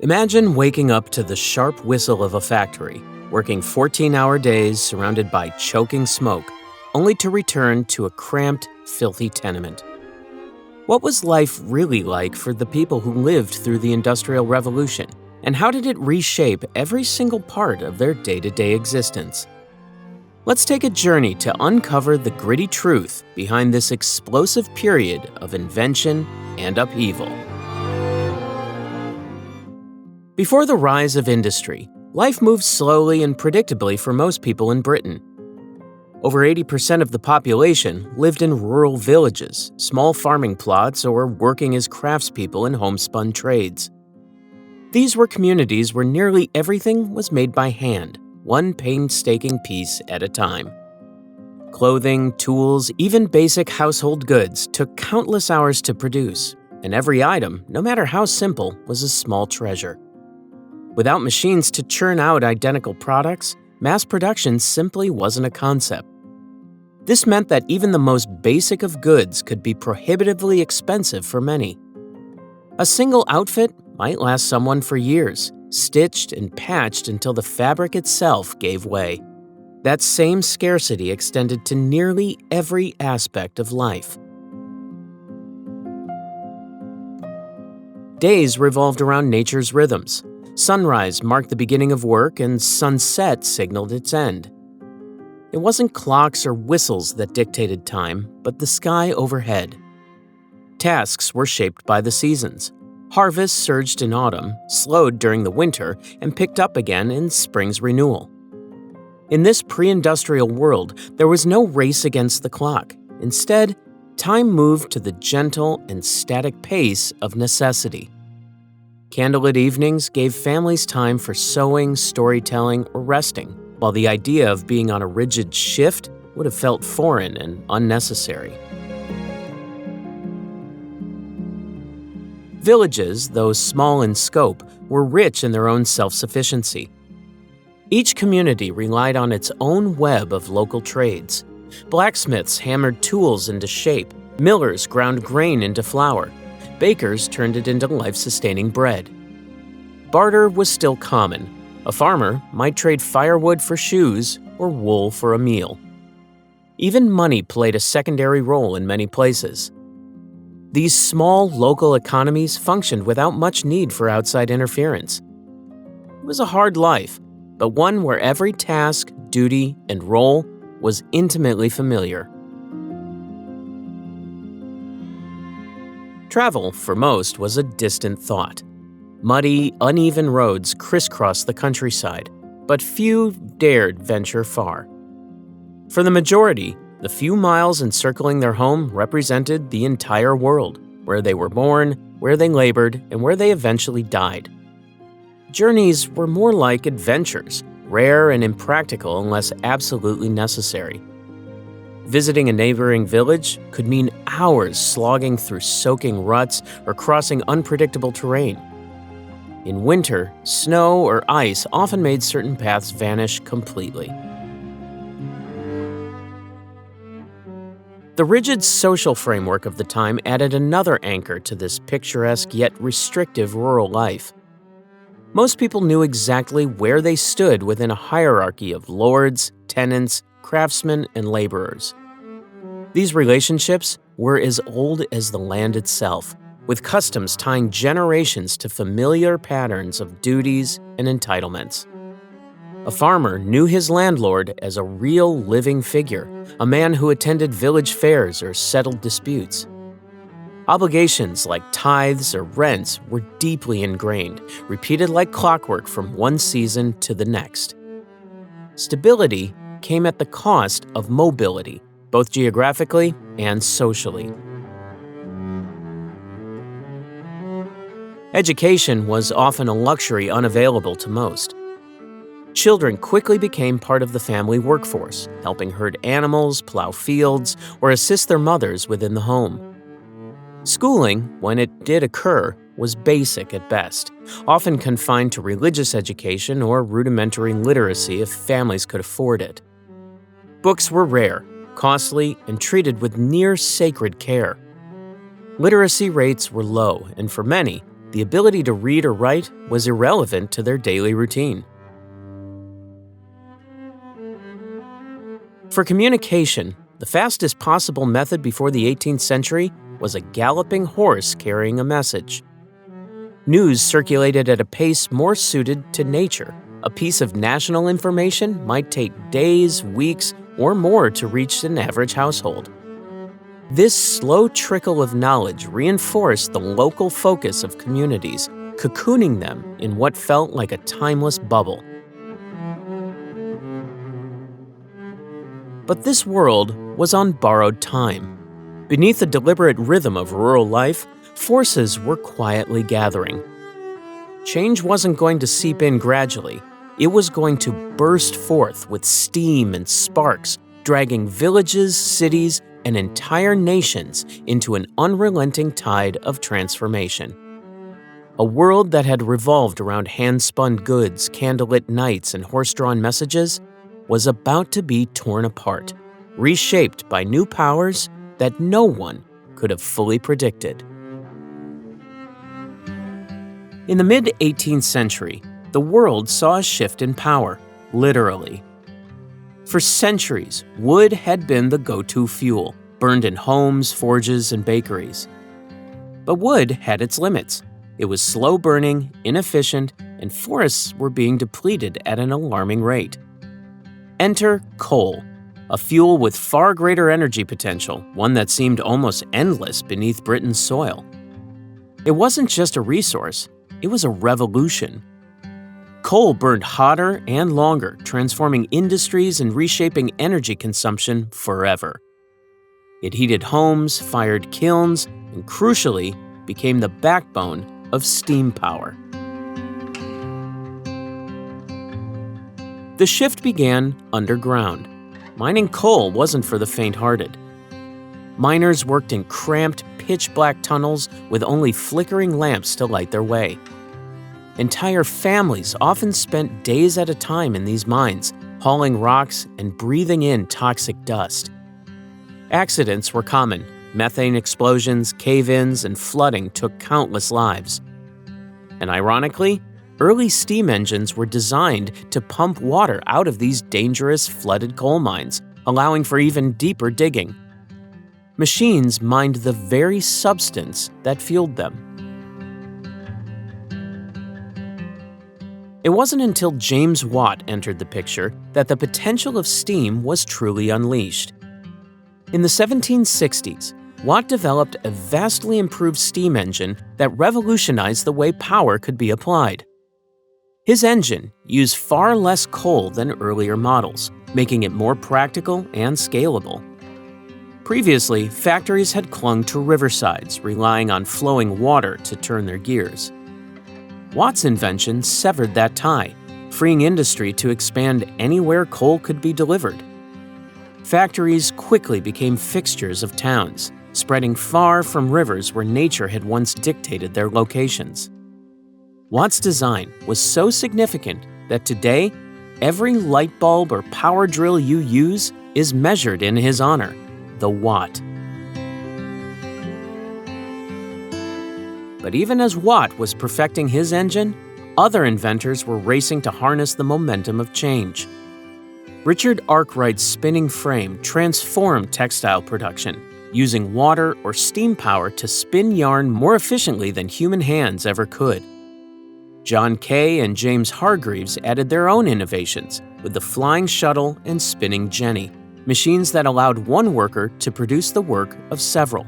Imagine waking up to the sharp whistle of a factory, working 14-hour days surrounded by choking smoke, only to return to a cramped, filthy tenement. What was life really like for the people who lived through the Industrial Revolution, and how did it reshape every single part of their day-to-day existence? Let's take a journey to uncover the gritty truth behind this explosive period of invention and upheaval. Before the rise of industry, life moved slowly and predictably for most people in Britain. Over 80% of the population lived in rural villages, small farming plots, or working as craftspeople in homespun trades. These were communities where nearly everything was made by hand, one painstaking piece at a time. Clothing, tools, even basic household goods took countless hours to produce, and every item, no matter how simple, was a small treasure. Without machines to churn out identical products, mass production simply wasn't a concept. This meant that even the most basic of goods could be prohibitively expensive for many. A single outfit might last someone for years, stitched and patched until the fabric itself gave way. That same scarcity extended to nearly every aspect of life. Days revolved around nature's rhythms. Sunrise marked the beginning of work, and sunset signaled its end. It wasn't clocks or whistles that dictated time, but the sky overhead. Tasks were shaped by the seasons. Harvests surged in autumn, slowed during the winter, and picked up again in spring's renewal. In this pre-industrial world, there was no race against the clock. Instead, time moved to the gentle and static pace of necessity. Candlelit evenings gave families time for sewing, storytelling, or resting, while the idea of being on a rigid shift would have felt foreign and unnecessary. Villages, though small in scope, were rich in their own self-sufficiency. Each community relied on its own web of local trades. Blacksmiths hammered tools into shape, millers ground grain into flour, bakers turned it into life-sustaining bread. Barter was still common. A farmer might trade firewood for shoes or wool for a meal. Even money played a secondary role in many places. These small local economies functioned without much need for outside interference. It was a hard life, but one where every task, duty, and role was intimately familiar. Travel, for most, was a distant thought. Muddy, uneven roads crisscrossed the countryside, but few dared venture far. For the majority, the few miles encircling their home represented the entire world, where they were born, where they labored, and where they eventually died. Journeys were more like adventures, rare and impractical unless absolutely necessary. Visiting a neighboring village could mean hours slogging through soaking ruts or crossing unpredictable terrain. In winter, snow or ice often made certain paths vanish completely. The rigid social framework of the time added another anchor to this picturesque yet restrictive rural life. Most people knew exactly where they stood within a hierarchy of lords, tenants, craftsmen, and laborers. These relationships were as old as the land itself, with customs tying generations to familiar patterns of duties and entitlements. A farmer knew his landlord as a real living figure, a man who attended village fairs or settled disputes. Obligations like tithes or rents were deeply ingrained, repeated like clockwork from one season to the next. Stability came at the cost of mobility, both geographically and socially. Education was often a luxury unavailable to most. Children quickly became part of the family workforce, helping herd animals, plow fields, or assist their mothers within the home. Schooling, when it did occur, was basic at best, often confined to religious education or rudimentary literacy if families could afford it. Books were rare, costly, and treated with near sacred care. Literacy rates were low, and for many, the ability to read or write was irrelevant to their daily routine. For communication, the fastest possible method before the 18th century was a galloping horse carrying a message. News circulated at a pace more suited to nature. A piece of national information might take days, weeks, or more to reach an average household. This slow trickle of knowledge reinforced the local focus of communities, cocooning them in what felt like a timeless bubble. But this world was on borrowed time. Beneath the deliberate rhythm of rural life, forces were quietly gathering. Change wasn't going to seep in gradually. It was going to burst forth with steam and sparks, dragging villages, cities, and entire nations into an unrelenting tide of transformation. A world that had revolved around hand-spun goods, candlelit nights, and horse-drawn messages was about to be torn apart, reshaped by new powers that no one could have fully predicted. In the mid-18th century, the world saw a shift in power, literally. For centuries, wood had been the go-to fuel, burned in homes, forges, and bakeries. But wood had its limits. It was slow-burning, inefficient, and forests were being depleted at an alarming rate. Enter coal, a fuel with far greater energy potential, one that seemed almost endless beneath Britain's soil. It wasn't just a resource, it was a revolution. Coal burned hotter and longer, transforming industries and reshaping energy consumption forever. It heated homes, fired kilns, and crucially, became the backbone of steam power. The shift began underground. Mining coal wasn't for the faint-hearted. Miners worked in cramped, pitch-black tunnels with only flickering lamps to light their way. Entire families often spent days at a time in these mines, hauling rocks and breathing in toxic dust. Accidents were common. Methane explosions, cave-ins, and flooding took countless lives. And ironically, early steam engines were designed to pump water out of these dangerous flooded coal mines, allowing for even deeper digging. Machines mined the very substance that fueled them. It wasn't until James Watt entered the picture that the potential of steam was truly unleashed. In the 1760s, Watt developed a vastly improved steam engine that revolutionized the way power could be applied. His engine used far less coal than earlier models, making it more practical and scalable. Previously, factories had clung to riversides, relying on flowing water to turn their gears. Watt's invention severed that tie, freeing industry to expand anywhere coal could be delivered. Factories quickly became fixtures of towns, spreading far from rivers where nature had once dictated their locations. Watt's design was so significant that today, every light bulb or power drill you use is measured in his honor, the Watt. But even as Watt was perfecting his engine, other inventors were racing to harness the momentum of change. Richard Arkwright's spinning frame transformed textile production, using water or steam power to spin yarn more efficiently than human hands ever could. John Kay and James Hargreaves added their own innovations with the flying shuttle and spinning jenny, machines that allowed one worker to produce the work of several.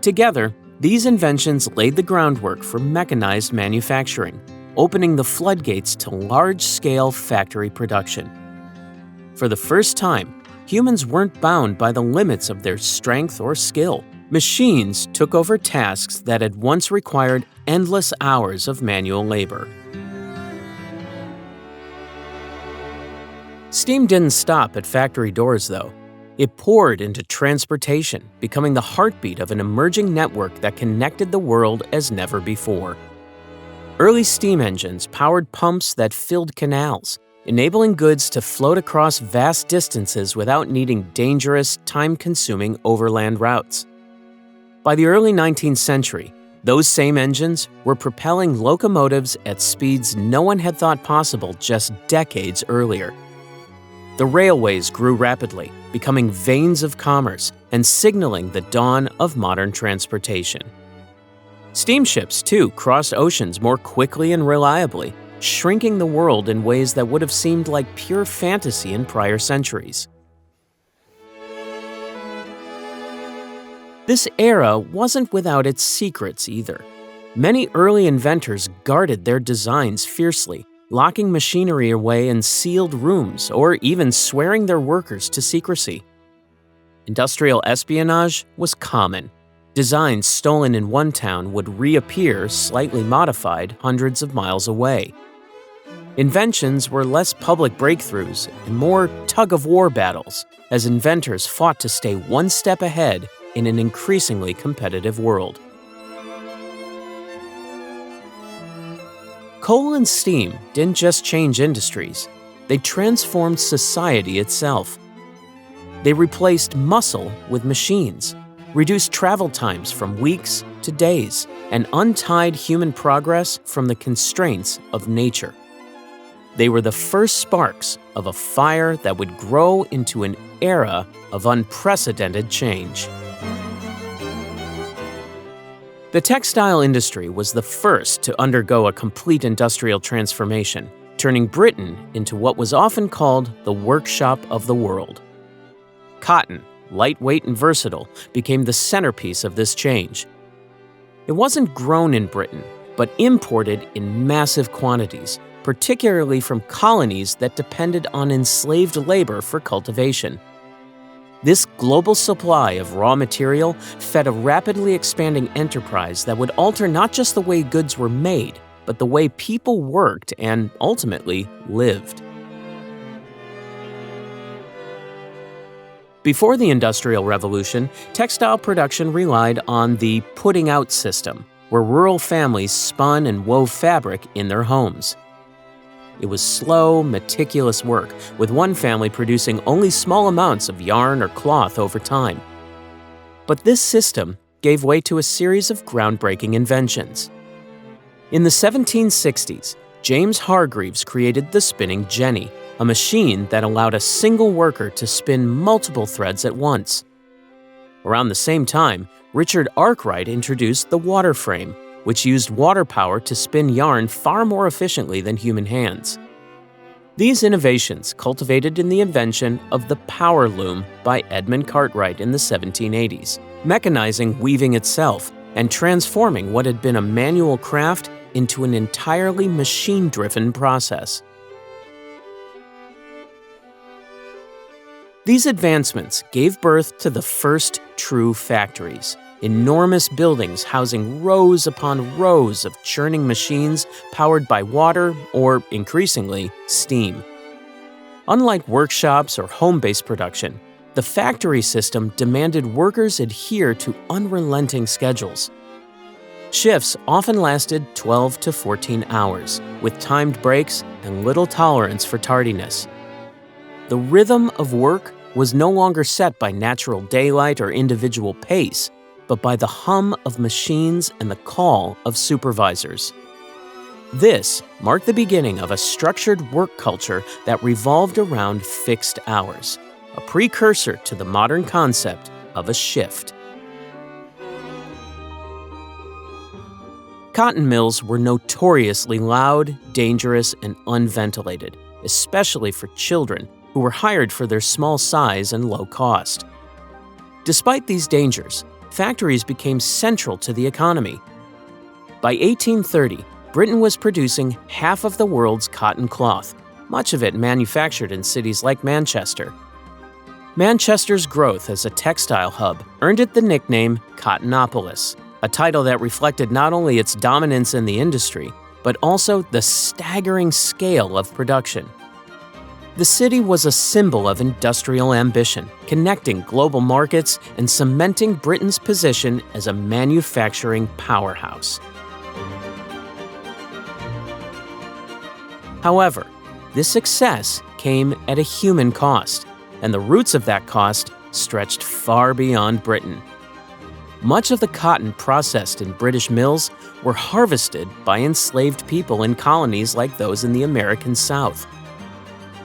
Together, these inventions laid the groundwork for mechanized manufacturing, opening the floodgates to large-scale factory production. For the first time, humans weren't bound by the limits of their strength or skill. Machines took over tasks that had once required endless hours of manual labor. Steam didn't stop at factory doors, though. It poured into transportation, becoming the heartbeat of an emerging network that connected the world as never before. Early steam engines powered pumps that filled canals, enabling goods to float across vast distances without needing dangerous, time-consuming overland routes. By the early 19th century, Those same engines were propelling locomotives at speeds no one had thought possible just decades earlier. The railways grew rapidly, becoming veins of commerce and signaling the dawn of modern transportation. Steamships, too, crossed oceans more quickly and reliably, shrinking the world in ways that would have seemed like pure fantasy in prior centuries. This era wasn't without its secrets either. Many early inventors guarded their designs fiercely, locking machinery away in sealed rooms or even swearing their workers to secrecy. Industrial espionage was common. Designs stolen in one town would reappear, slightly modified, hundreds of miles away. Inventions were less public breakthroughs and more tug-of-war battles, as inventors fought to stay one step ahead in an increasingly competitive world. Coal and steam didn't just change industries, they transformed society itself. They replaced muscle with machines, reduced travel times from weeks to days, and untied human progress from the constraints of nature. They were the first sparks of a fire that would grow into an era of unprecedented change. The textile industry was the first to undergo a complete industrial transformation, turning Britain into what was often called the workshop of the world. Cotton, lightweight and versatile, became the centerpiece of this change. It wasn't grown in Britain, but imported in massive quantities, particularly from colonies that depended on enslaved labor for cultivation. This global supply of raw material fed a rapidly expanding enterprise that would alter not just the way goods were made, but the way people worked and, ultimately, lived. Before the Industrial Revolution, textile production relied on the putting out system, where rural families spun and wove fabric in their homes. It was slow, meticulous work, with one family producing only small amounts of yarn or cloth over time. But this system gave way to a series of groundbreaking inventions. In the 1760s, James Hargreaves created the spinning jenny, a machine that allowed a single worker to spin multiple threads at once. Around the same time, Richard Arkwright introduced the water frame, which used water power to spin yarn far more efficiently than human hands. These innovations culminated in the invention of the power loom by Edmund Cartwright in the 1780s, mechanizing weaving itself and transforming what had been a manual craft into an entirely machine-driven process. These advancements gave birth to the first true factories, enormous buildings housing rows upon rows of churning machines powered by water or, increasingly, steam. Unlike workshops or home-based production, the factory system demanded workers adhere to unrelenting schedules. Shifts often lasted 12 to 14 hours, with timed breaks and little tolerance for tardiness. The rhythm of work was no longer set by natural daylight or individual pace, but by the hum of machines and the call of supervisors. This marked the beginning of a structured work culture that revolved around fixed hours, a precursor to the modern concept of a shift. Cotton mills were notoriously loud, dangerous, and unventilated, especially for children who were hired for their small size and low cost. Despite these dangers, factories became central to the economy. By 1830, Britain was producing half of the world's cotton cloth, much of it manufactured in cities like Manchester. Manchester's growth as a textile hub earned it the nickname Cottonopolis, a title that reflected not only its dominance in the industry, but also the staggering scale of production. The city was a symbol of industrial ambition, connecting global markets and cementing Britain's position as a manufacturing powerhouse. However, this success came at a human cost, and the roots of that cost stretched far beyond Britain. Much of the cotton processed in British mills were harvested by enslaved people in colonies like those in the American South.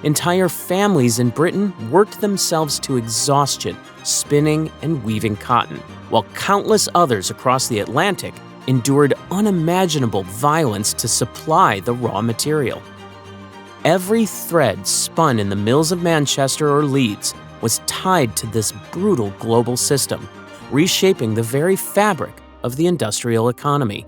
Entire families in Britain worked themselves to exhaustion spinning and weaving cotton, while countless others across the Atlantic endured unimaginable violence to supply the raw material. Every thread spun in the mills of Manchester or Leeds was tied to this brutal global system, reshaping the very fabric of the industrial economy.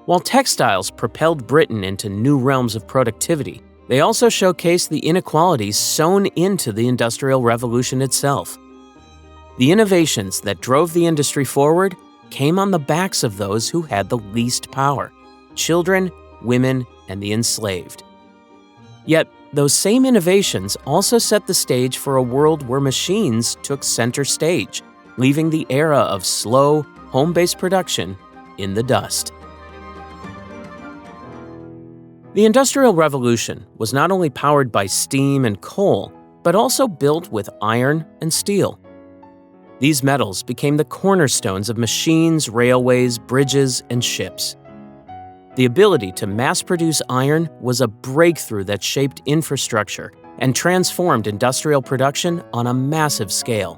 While textiles propelled Britain into new realms of productivity, they also showcased the inequalities sewn into the Industrial Revolution itself. The innovations that drove the industry forward came on the backs of those who had the least power: children, women, and the enslaved. Yet, those same innovations also set the stage for a world where machines took center stage, leaving the era of slow, home-based production in the dust. The Industrial Revolution was not only powered by steam and coal, but also built with iron and steel. These metals became the cornerstones of machines, railways, bridges, and ships. The ability to mass-produce iron was a breakthrough that shaped infrastructure and transformed industrial production on a massive scale.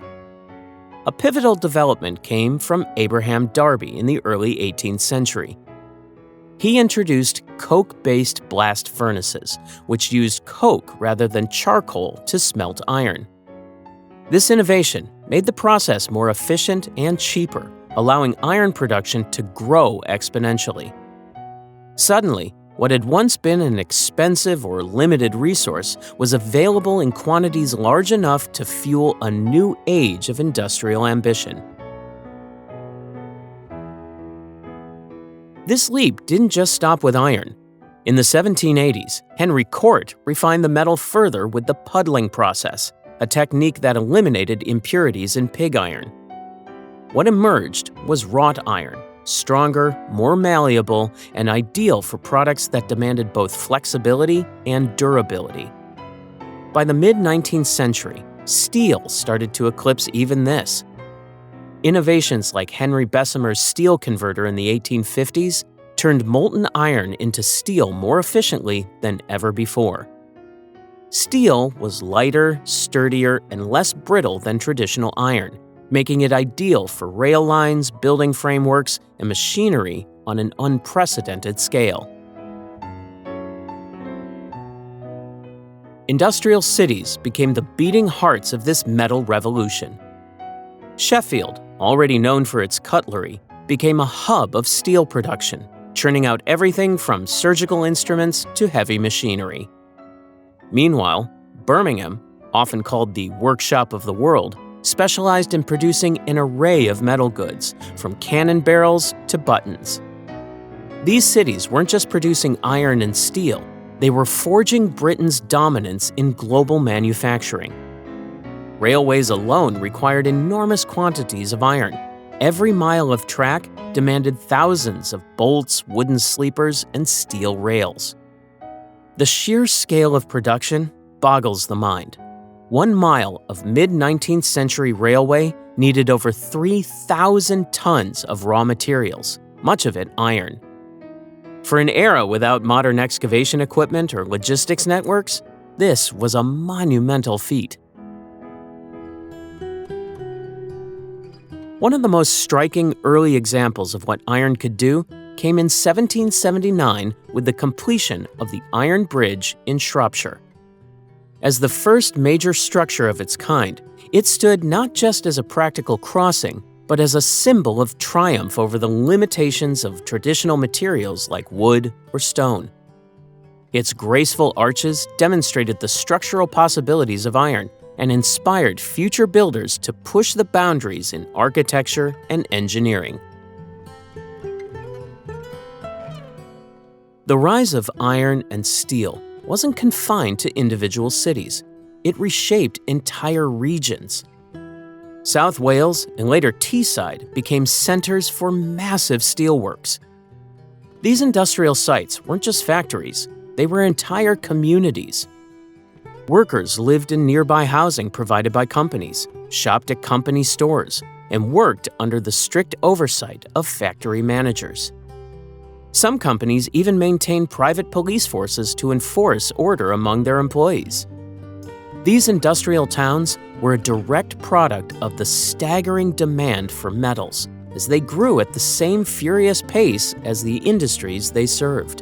A pivotal development came from Abraham Darby in the early 18th century. He introduced coke-based blast furnaces, which used coke rather than charcoal to smelt iron. This innovation made the process more efficient and cheaper, allowing iron production to grow exponentially. Suddenly, what had once been an expensive or limited resource was available in quantities large enough to fuel a new age of industrial ambition. This leap didn't just stop with iron. In the 1780s, Henry Cort refined the metal further with the puddling process, a technique that eliminated impurities in pig iron. What emerged was wrought iron, stronger, more malleable, and ideal for products that demanded both flexibility and durability. By the mid-19th century, steel started to eclipse even this. Innovations like Henry Bessemer's steel converter in the 1850s turned molten iron into steel more efficiently than ever before. Steel was lighter, sturdier, and less brittle than traditional iron, making it ideal for rail lines, building frameworks, and machinery on an unprecedented scale. Industrial cities became the beating hearts of this metal revolution. Sheffield, already known for its cutlery, became a hub of steel production, churning out everything from surgical instruments to heavy machinery. Meanwhile, Birmingham, often called the workshop of the world, specialized in producing an array of metal goods, from cannon barrels to buttons. These cities weren't just producing iron and steel, they were forging Britain's dominance in global manufacturing. Railways alone required enormous quantities of iron. Every mile of track demanded thousands of bolts, wooden sleepers, and steel rails. The sheer scale of production boggles the mind. 1 mile of mid-19th century railway needed over 3,000 tons of raw materials, much of it iron. For an era without modern excavation equipment or logistics networks, this was a monumental feat. One of the most striking early examples of what iron could do came in 1779 with the completion of the Iron Bridge in Shropshire. As the first major structure of its kind, it stood not just as a practical crossing, but as a symbol of triumph over the limitations of traditional materials like wood or stone. Its graceful arches demonstrated the structural possibilities of iron and inspired future builders to push the boundaries in architecture and engineering. The rise of iron and steel wasn't confined to individual cities. It reshaped entire regions. South Wales and later Teesside became centers for massive steelworks. These industrial sites weren't just factories, they were entire communities. Workers lived in nearby housing provided by companies, shopped at company stores, and worked under the strict oversight of factory managers. Some companies even maintained private police forces to enforce order among their employees. These industrial towns were a direct product of the staggering demand for metals, as they grew at the same furious pace as the industries they served.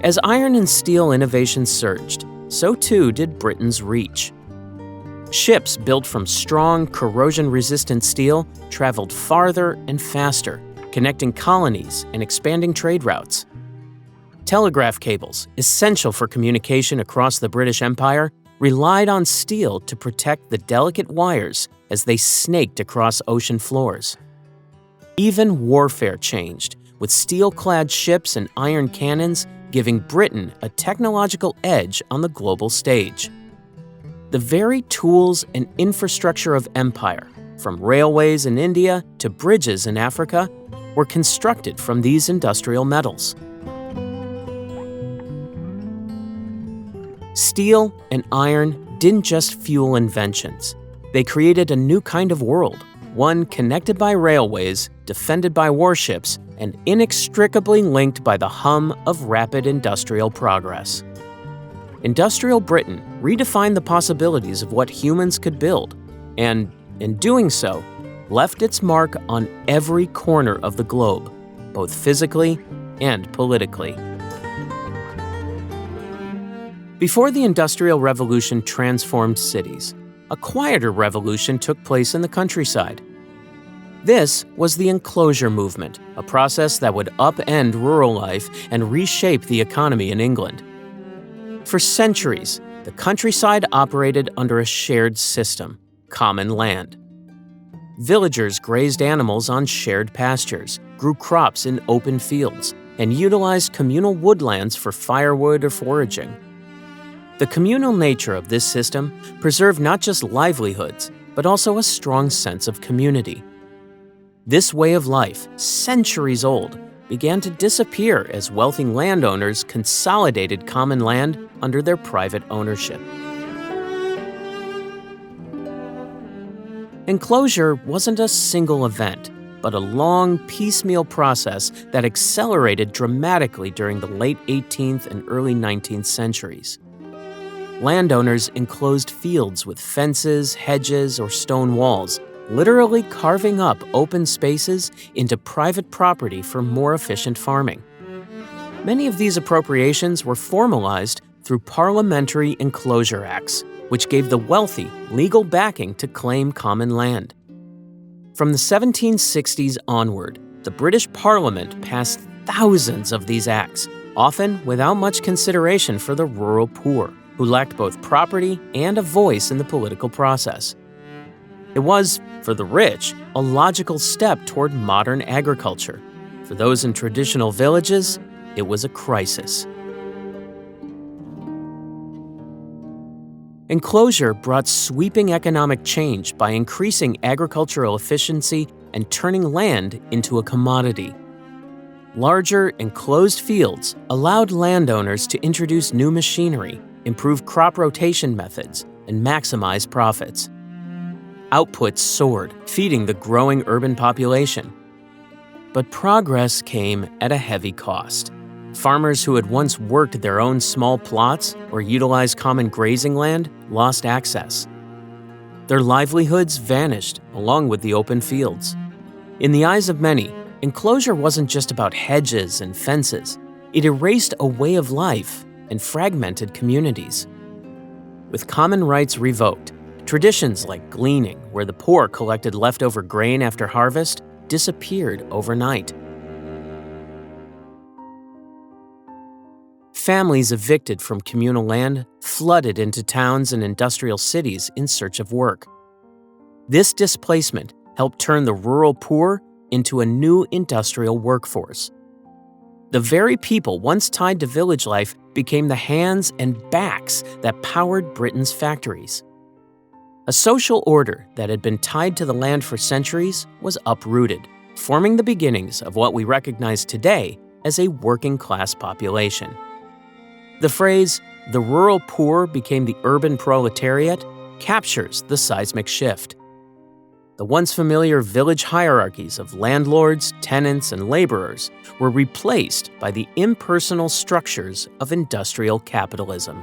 As iron and steel innovation surged, so too did Britain's reach. Ships built from strong, corrosion-resistant steel traveled farther and faster, connecting colonies and expanding trade routes. Telegraph cables, essential for communication across the British Empire, relied on steel to protect the delicate wires as they snaked across ocean floors. Even warfare changed, with steel-clad ships and iron cannons giving Britain a technological edge on the global stage. The very tools and infrastructure of empire, from railways in India to bridges in Africa, were constructed from these industrial metals. Steel and iron didn't just fuel inventions. They created a new kind of world, one connected by railways, defended by warships, and inextricably linked by the hum of rapid industrial progress. Industrial Britain redefined the possibilities of what humans could build, and, in doing so, left its mark on every corner of the globe, both physically and politically. Before the Industrial Revolution transformed cities, a quieter revolution took place in the countryside. This was the Enclosure movement, a process that would upend rural life and reshape the economy in England. For centuries, the countryside operated under a shared system, common land. Villagers grazed animals on shared pastures, grew crops in open fields, and utilized communal woodlands for firewood or foraging. The communal nature of this system preserved not just livelihoods, but also a strong sense of community. This way of life, centuries old, began to disappear as wealthy landowners consolidated common land under their private ownership. Enclosure wasn't a single event, but a long, piecemeal process that accelerated dramatically during the late 18th and early 19th centuries. Landowners enclosed fields with fences, hedges, or stone walls, literally carving up open spaces into private property for more efficient farming. Many of these appropriations were formalized through parliamentary enclosure acts, which gave the wealthy legal backing to claim common land. From the 1760s onward, the British Parliament passed thousands of these acts, often without much consideration for the rural poor, who lacked both property and a voice in the political process. It was, for the rich, a logical step toward modern agriculture. For those in traditional villages, it was a crisis. Enclosure brought sweeping economic change by increasing agricultural efficiency and turning land into a commodity. Larger, enclosed fields allowed landowners to introduce new machinery, improve crop rotation methods, and maximize profits. Outputs soared, feeding the growing urban population. But progress came at a heavy cost. Farmers who had once worked their own small plots or utilized common grazing land lost access. Their livelihoods vanished along with the open fields. In the eyes of many, enclosure wasn't just about hedges and fences. It erased a way of life and fragmented communities. With common rights revoked, traditions like gleaning, where the poor collected leftover grain after harvest, disappeared overnight. Families evicted from communal land flooded into towns and industrial cities in search of work. This displacement helped turn the rural poor into a new industrial workforce. The very people once tied to village life became the hands and backs that powered Britain's factories. A social order that had been tied to the land for centuries was uprooted, forming the beginnings of what we recognize today as a working-class population. The phrase, "the rural poor became the urban proletariat," captures the seismic shift. The once familiar village hierarchies of landlords, tenants, and laborers were replaced by the impersonal structures of industrial capitalism.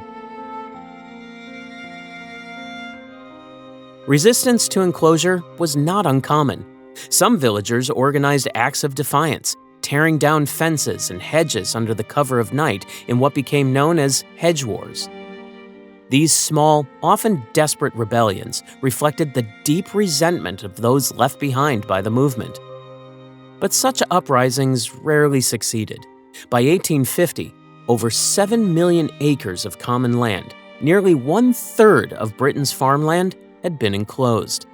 Resistance to enclosure was not uncommon. Some villagers organized acts of defiance, tearing down fences and hedges under the cover of night in what became known as hedge wars. These small, often desperate rebellions reflected the deep resentment of those left behind by the movement. But such uprisings rarely succeeded. By 1850, over 7 million acres of common land, nearly 1/3 of Britain's farmland, had been enclosed.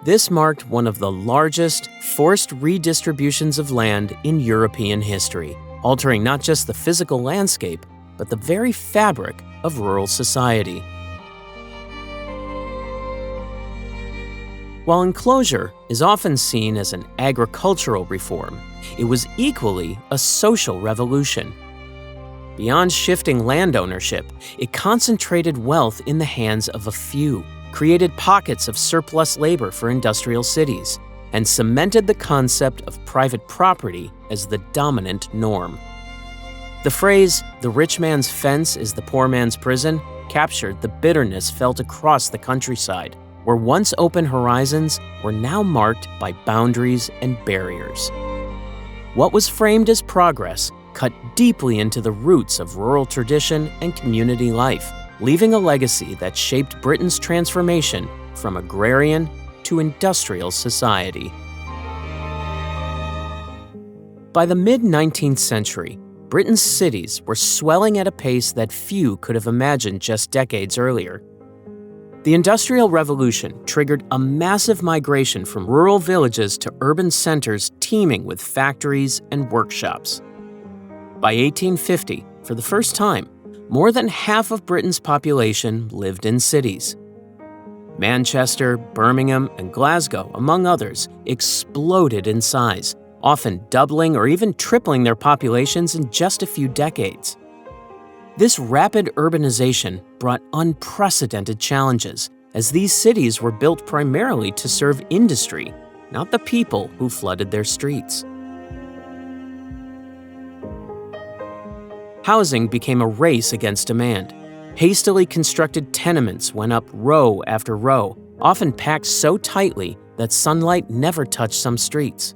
This marked one of the largest forced redistributions of land in European history, altering not just the physical landscape, but the very fabric of rural society. While enclosure is often seen as an agricultural reform, it was equally a social revolution. Beyond shifting land ownership, it concentrated wealth in the hands of a few, created pockets of surplus labor for industrial cities, and cemented the concept of private property as the dominant norm. The phrase, "the rich man's fence is the poor man's prison," captured the bitterness felt across the countryside, where once open horizons were now marked by boundaries and barriers. What was framed as progress cut deeply into the roots of rural tradition and community life, leaving a legacy that shaped Britain's transformation from agrarian to industrial society. By the mid-19th century, Britain's cities were swelling at a pace that few could have imagined just decades earlier. The Industrial Revolution triggered a massive migration from rural villages to urban centers teeming with factories and workshops. By 1850, for the first time, more than half of Britain's population lived in cities. Manchester, Birmingham, and Glasgow, among others, exploded in size, often doubling or even tripling their populations in just a few decades. This rapid urbanization brought unprecedented challenges, as these cities were built primarily to serve industry, not the people who flooded their streets. Housing became a race against demand. Hastily constructed tenements went up row after row, often packed so tightly that sunlight never touched some streets.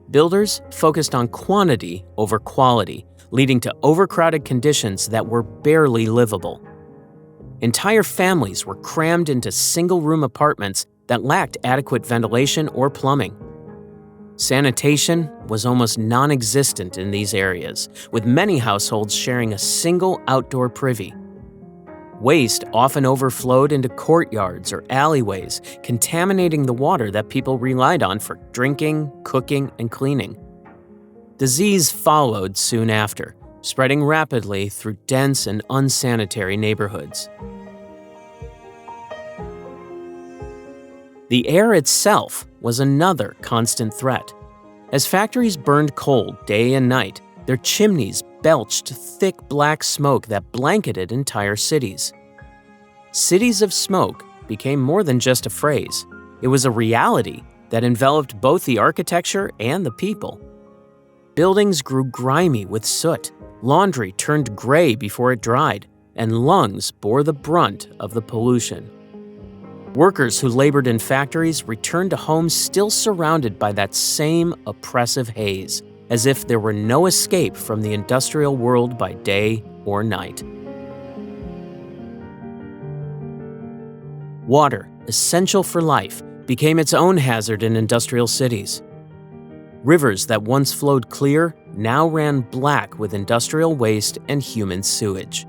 Builders focused on quantity over quality, leading to overcrowded conditions that were barely livable. Entire families were crammed into single-room apartments that lacked adequate ventilation or plumbing. Sanitation was almost non-existent in these areas, with many households sharing a single outdoor privy. Waste often overflowed into courtyards or alleyways, contaminating the water that people relied on for drinking, cooking, and cleaning. Disease followed soon after, spreading rapidly through dense and unsanitary neighborhoods. The air itself was another constant threat. As factories burned coal day and night, their chimneys belched thick black smoke that blanketed entire cities. Cities of smoke became more than just a phrase. It was a reality that enveloped both the architecture and the people. Buildings grew grimy with soot, laundry turned gray before it dried, and lungs bore the brunt of the pollution. Workers who labored in factories returned to homes still surrounded by that same oppressive haze, as if there were no escape from the industrial world by day or night. Water, essential for life, became its own hazard in industrial cities. Rivers that once flowed clear now ran black with industrial waste and human sewage.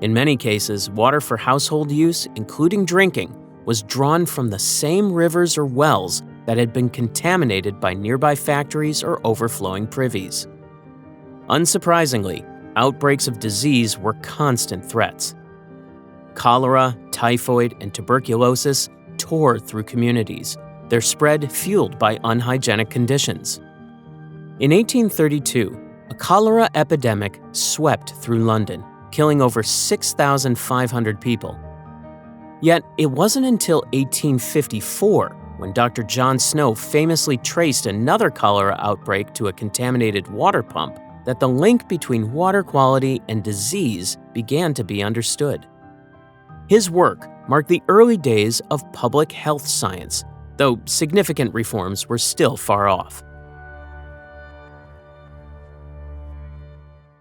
In many cases, water for household use, including drinking, was drawn from the same rivers or wells that had been contaminated by nearby factories or overflowing privies. Unsurprisingly, outbreaks of disease were constant threats. Cholera, typhoid, and tuberculosis tore through communities, their spread fueled by unhygienic conditions. In 1832, A cholera epidemic swept through London, killing over 6,500 people. Yet, it wasn't until 1854 when Dr. John Snow famously traced another cholera outbreak to a contaminated water pump that the link between water quality and disease began to be understood. His work marked the early days of public health science, though significant reforms were still far off.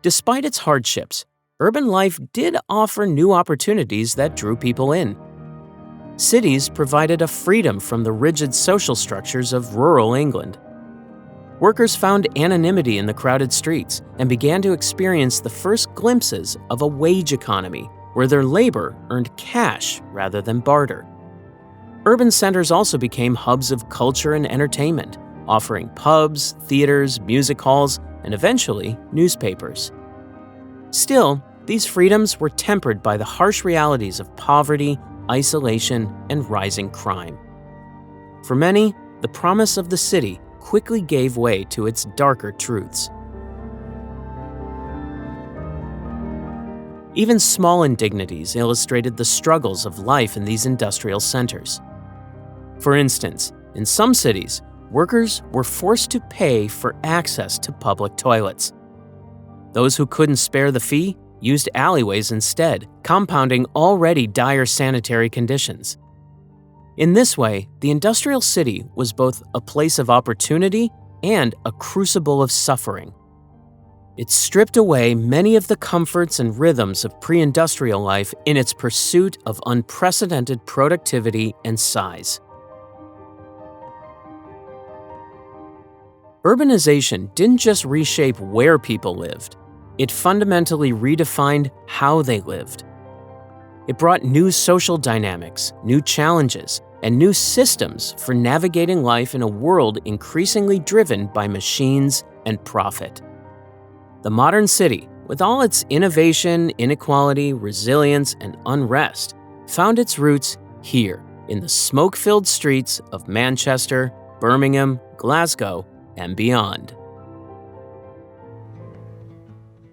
Despite its hardships, urban life did offer new opportunities that drew people in. Cities provided a freedom from the rigid social structures of rural England. Workers found anonymity in the crowded streets and began to experience the first glimpses of a wage economy where their labor earned cash rather than barter. Urban centers also became hubs of culture and entertainment, offering pubs, theaters, music halls, and eventually newspapers. Still, these freedoms were tempered by the harsh realities of poverty, isolation, and rising crime. For many, the promise of the city quickly gave way to its darker truths. Even small indignities illustrated the struggles of life in these industrial centers. For instance, in some cities, workers were forced to pay for access to public toilets. Those who couldn't spare the fee used alleyways instead, compounding already dire sanitary conditions. In this way, the industrial city was both a place of opportunity and a crucible of suffering. It stripped away many of the comforts and rhythms of pre-industrial life in its pursuit of unprecedented productivity and size. Urbanization didn't just reshape where people lived, it fundamentally redefined how they lived. It brought new social dynamics, new challenges, and new systems for navigating life in a world increasingly driven by machines and profit. The modern city, with all its innovation, inequality, resilience, and unrest, found its roots here in the smoke-filled streets of Manchester, Birmingham, Glasgow, and beyond.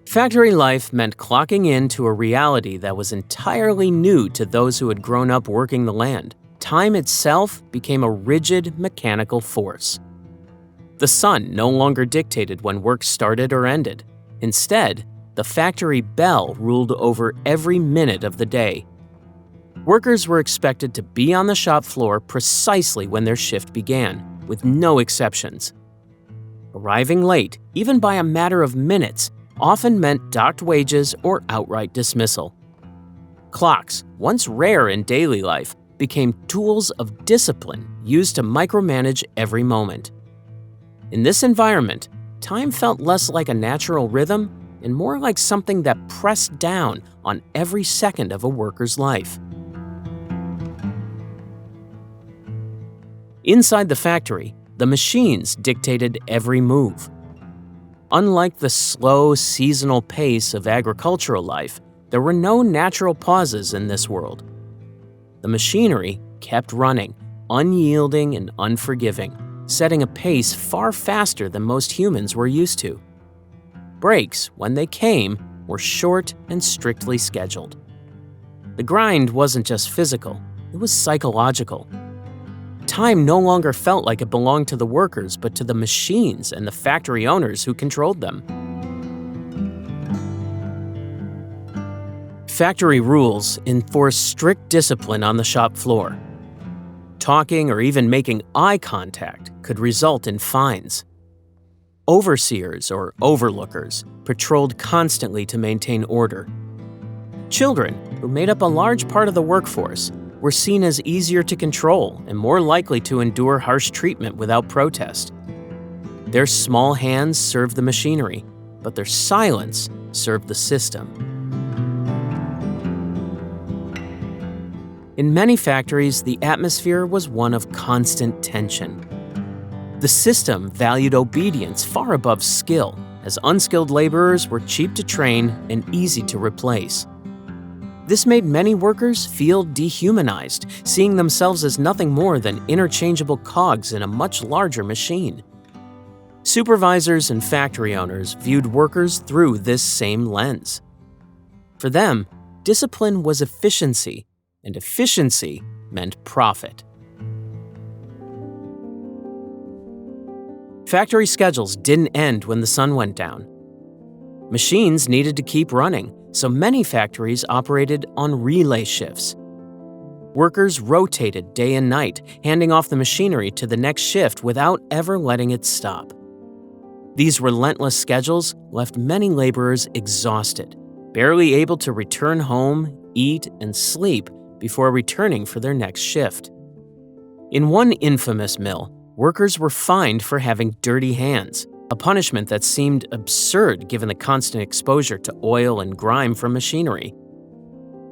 Factory life meant clocking in to a reality that was entirely new to those who had grown up working the land. Time itself became a rigid, mechanical force. The sun no longer dictated when work started or ended. Instead, the factory bell ruled over every minute of the day. Workers were expected to be on the shop floor precisely when their shift began, with no exceptions. Arriving late, even by a matter of minutes, often meant docked wages or outright dismissal. Clocks, once rare in daily life, became tools of discipline used to micromanage every moment. In this environment, time felt less like a natural rhythm and more like something that pressed down on every second of a worker's life. Inside the factory, the machines dictated every move. Unlike the slow, seasonal pace of agricultural life, there were no natural pauses in this world. The machinery kept running, unyielding and unforgiving, setting a pace far faster than most humans were used to. Breaks, when they came, were short and strictly scheduled. The grind wasn't just physical, it was psychological. Time no longer felt like it belonged to the workers, but to the machines and the factory owners who controlled them. Factory rules enforce strict discipline on the shop floor. Talking or even making eye contact could result in fines. Overseers or overlookers patrolled constantly to maintain order. Children, who made up a large part of the workforce, were seen as easier to control and more likely to endure harsh treatment without protest. Their small hands served the machinery, but their silence served the system. In many factories, the atmosphere was one of constant tension. The system valued obedience far above skill, as unskilled laborers were cheap to train and easy to replace. This made many workers feel dehumanized, seeing themselves as nothing more than interchangeable cogs in a much larger machine. Supervisors and factory owners viewed workers through this same lens. For them, discipline was efficiency, and efficiency meant profit. Factory schedules didn't end when the sun went down. Machines needed to keep running, so many factories operated on relay shifts. Workers rotated day and night, handing off the machinery to the next shift without ever letting it stop. These relentless schedules left many laborers exhausted, barely able to return home, eat, and sleep before returning for their next shift. In one infamous mill, workers were fined for having dirty hands, a punishment that seemed absurd given the constant exposure to oil and grime from machinery.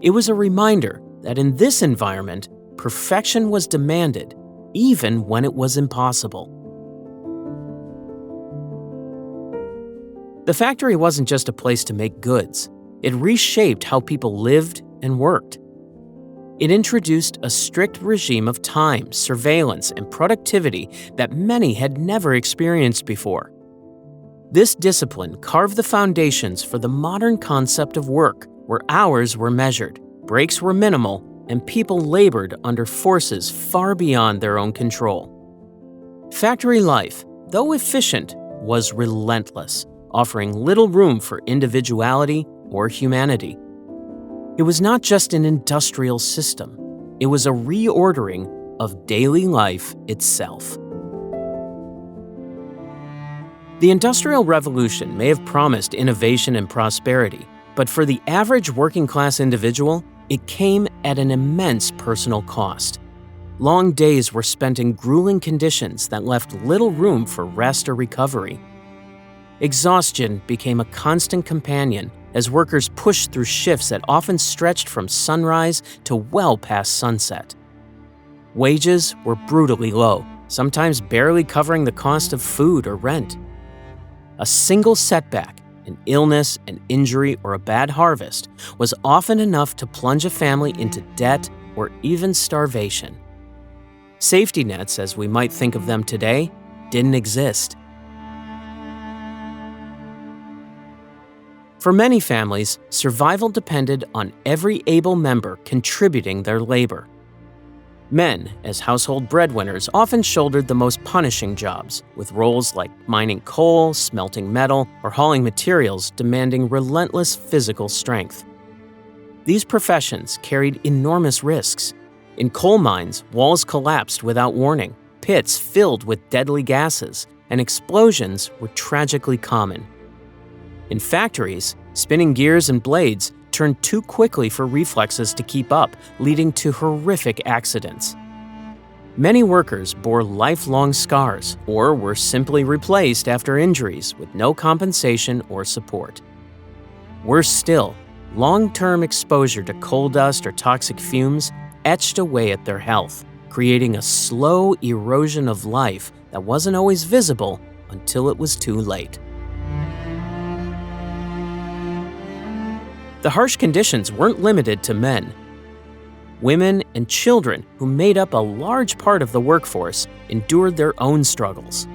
It was a reminder that in this environment, perfection was demanded, even when it was impossible. The factory wasn't just a place to make goods. It reshaped how people lived and worked. It introduced a strict regime of time, surveillance, and productivity that many had never experienced before. This discipline carved the foundations for the modern concept of work, where hours were measured, breaks were minimal, and people labored under forces far beyond their own control. Factory life, though efficient, was relentless, offering little room for individuality or humanity. It was not just an industrial system, it was a reordering of daily life itself. The Industrial Revolution may have promised innovation and prosperity, but for the average working-class individual, it came at an immense personal cost. Long days were spent in grueling conditions that left little room for rest or recovery. Exhaustion became a constant companion as workers pushed through shifts that often stretched from sunrise to well past sunset. Wages were brutally low, sometimes barely covering the cost of food or rent. A single setback, an illness, an injury, or a bad harvest was often enough to plunge a family into debt or even starvation. Safety nets, as we might think of them today, didn't exist. For many families, survival depended on every able member contributing their labor. Men, as household breadwinners, often shouldered the most punishing jobs, with roles like mining coal, smelting metal, or hauling materials demanding relentless physical strength. These professions carried enormous risks. In coal mines, walls collapsed without warning, pits filled with deadly gases, and explosions were tragically common. In factories, spinning gears and blades turned too quickly for reflexes to keep up, leading to horrific accidents. Many workers bore lifelong scars or were simply replaced after injuries with no compensation or support. Worse still, long-term exposure to coal dust or toxic fumes etched away at their health, creating a slow erosion of life that wasn't always visible until it was too late. The harsh conditions weren't limited to men. Women and children, who made up a large part of the workforce, endured their own struggles.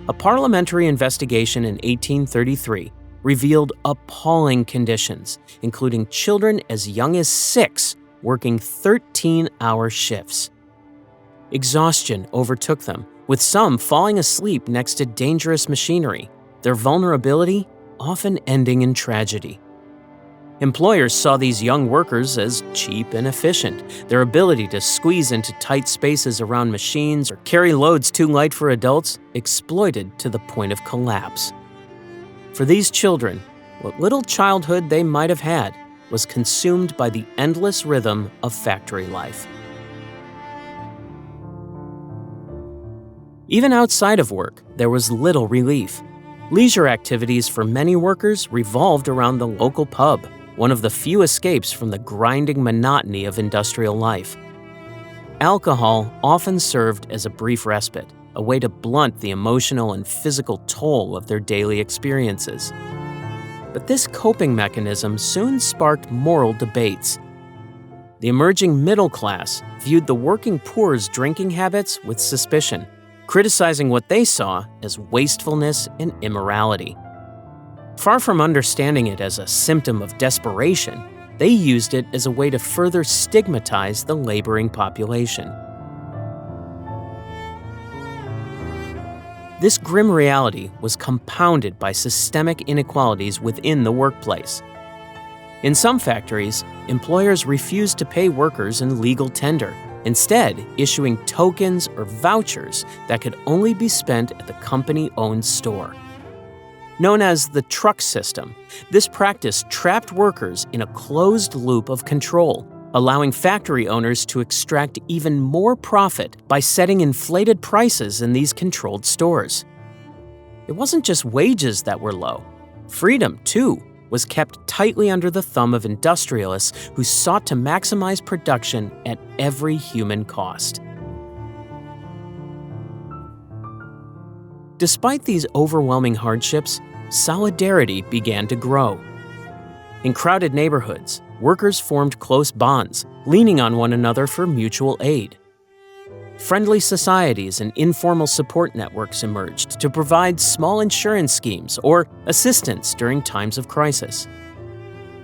A parliamentary investigation in 1833 revealed appalling conditions, including children as young as 6 working 13-hour shifts. Exhaustion overtook them, with some falling asleep next to dangerous machinery, their vulnerability often ending in tragedy. Employers saw these young workers as cheap and efficient. Their ability to squeeze into tight spaces around machines or carry loads too light for adults exploited to the point of collapse. For these children, what little childhood they might have had was consumed by the endless rhythm of factory life. Even outside of work, there was little relief. Leisure activities for many workers revolved around the local pub, one of the few escapes from the grinding monotony of industrial life. Alcohol often served as a brief respite, a way to blunt the emotional and physical toll of their daily experiences. But this coping mechanism soon sparked moral debates. The emerging middle class viewed the working poor's drinking habits with suspicion, criticizing what they saw as wastefulness and immorality. Far from understanding it as a symptom of desperation, they used it as a way to further stigmatize the laboring population. This grim reality was compounded by systemic inequalities within the workplace. In some factories, employers refused to pay workers in legal tender, instead issuing tokens or vouchers that could only be spent at the company-owned store. Known as the truck system, this practice trapped workers in a closed loop of control, allowing factory owners to extract even more profit by setting inflated prices in these controlled stores. It wasn't just wages that were low. Freedom, too, was kept tightly under the thumb of industrialists who sought to maximize production at every human cost. Despite these overwhelming hardships, solidarity began to grow. In crowded neighborhoods, workers formed close bonds, leaning on one another for mutual aid. Friendly societies and informal support networks emerged to provide small insurance schemes or assistance during times of crisis.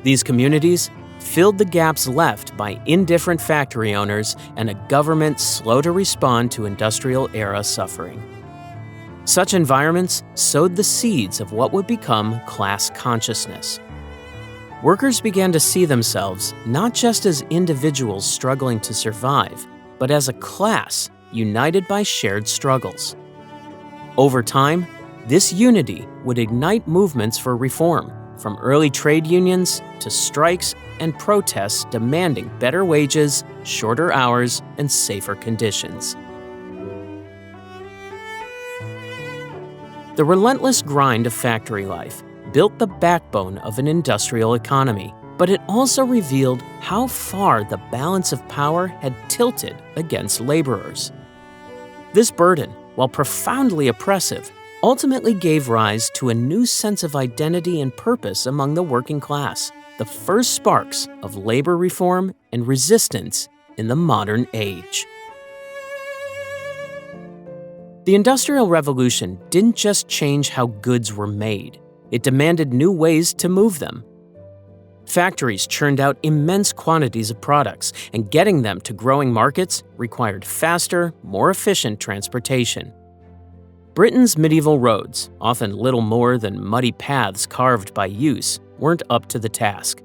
These communities filled the gaps left by indifferent factory owners and a government slow to respond to industrial-era suffering. Such environments sowed the seeds of what would become class consciousness. Workers began to see themselves not just as individuals struggling to survive, but as a class united by shared struggles. Over time, this unity would ignite movements for reform, from early trade unions to strikes and protests demanding better wages, shorter hours, and safer conditions. The relentless grind of factory life built the backbone of an industrial economy, but it also revealed how far the balance of power had tilted against laborers. This burden, while profoundly oppressive, ultimately gave rise to a new sense of identity and purpose among the working class, the first sparks of labor reform and resistance in the modern age. The Industrial Revolution didn't just change how goods were made, it demanded new ways to move them. Factories churned out immense quantities of products, and getting them to growing markets required faster, more efficient transportation. Britain's medieval roads, often little more than muddy paths carved by use, weren't up to the task.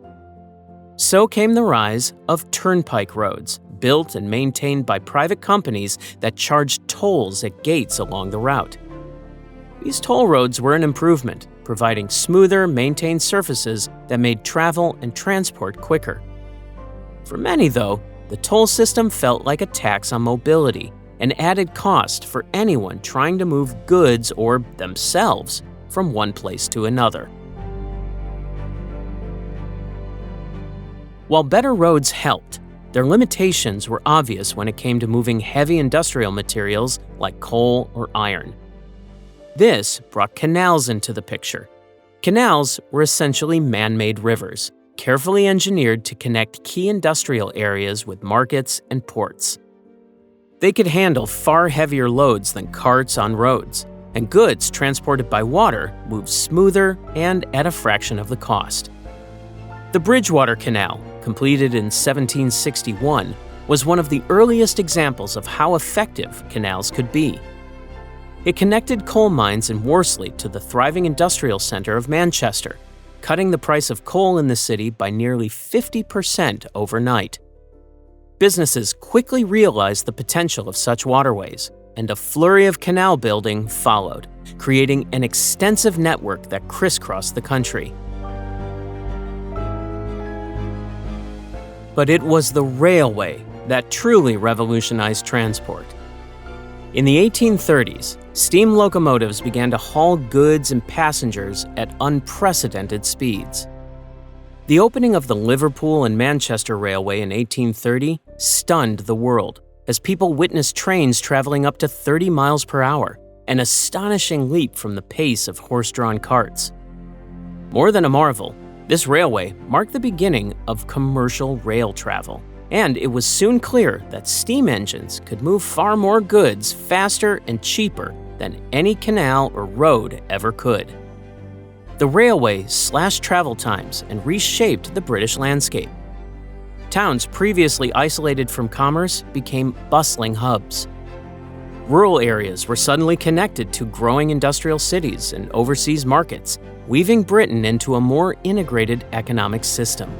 So came the rise of turnpike roads, built and maintained by private companies that charged tolls at gates along the route. These toll roads were an improvement, providing smoother, maintained surfaces that made travel and transport quicker. For many, though, the toll system felt like a tax on mobility, an added cost for anyone trying to move goods or themselves from one place to another. While better roads helped, their limitations were obvious when it came to moving heavy industrial materials like coal or iron. This brought canals into the picture. Canals were essentially man-made rivers, carefully engineered to connect key industrial areas with markets and ports. They could handle far heavier loads than carts on roads, and goods transported by water moved smoother and at a fraction of the cost. The Bridgewater Canal, completed in 1761, was one of the earliest examples of how effective canals could be. It connected coal mines in Worsley to the thriving industrial center of Manchester, cutting the price of coal in the city by nearly 50% overnight. Businesses quickly realized the potential of such waterways, and a flurry of canal building followed, creating an extensive network that crisscrossed the country. But it was the railway that truly revolutionized transport. In the 1830s, steam locomotives began to haul goods and passengers at unprecedented speeds. The opening of the Liverpool and Manchester Railway in 1830 stunned the world, as people witnessed trains traveling up to 30 miles per hour, an astonishing leap from the pace of horse-drawn carts. More than a marvel, this railway marked the beginning of commercial rail travel, And it was soon clear that steam engines could move far more goods faster and cheaper than any canal or road ever could. The railway slashed travel times and reshaped the British landscape. Towns previously isolated from commerce became bustling hubs. Rural areas were suddenly connected to growing industrial cities and overseas markets, weaving Britain into a more integrated economic system.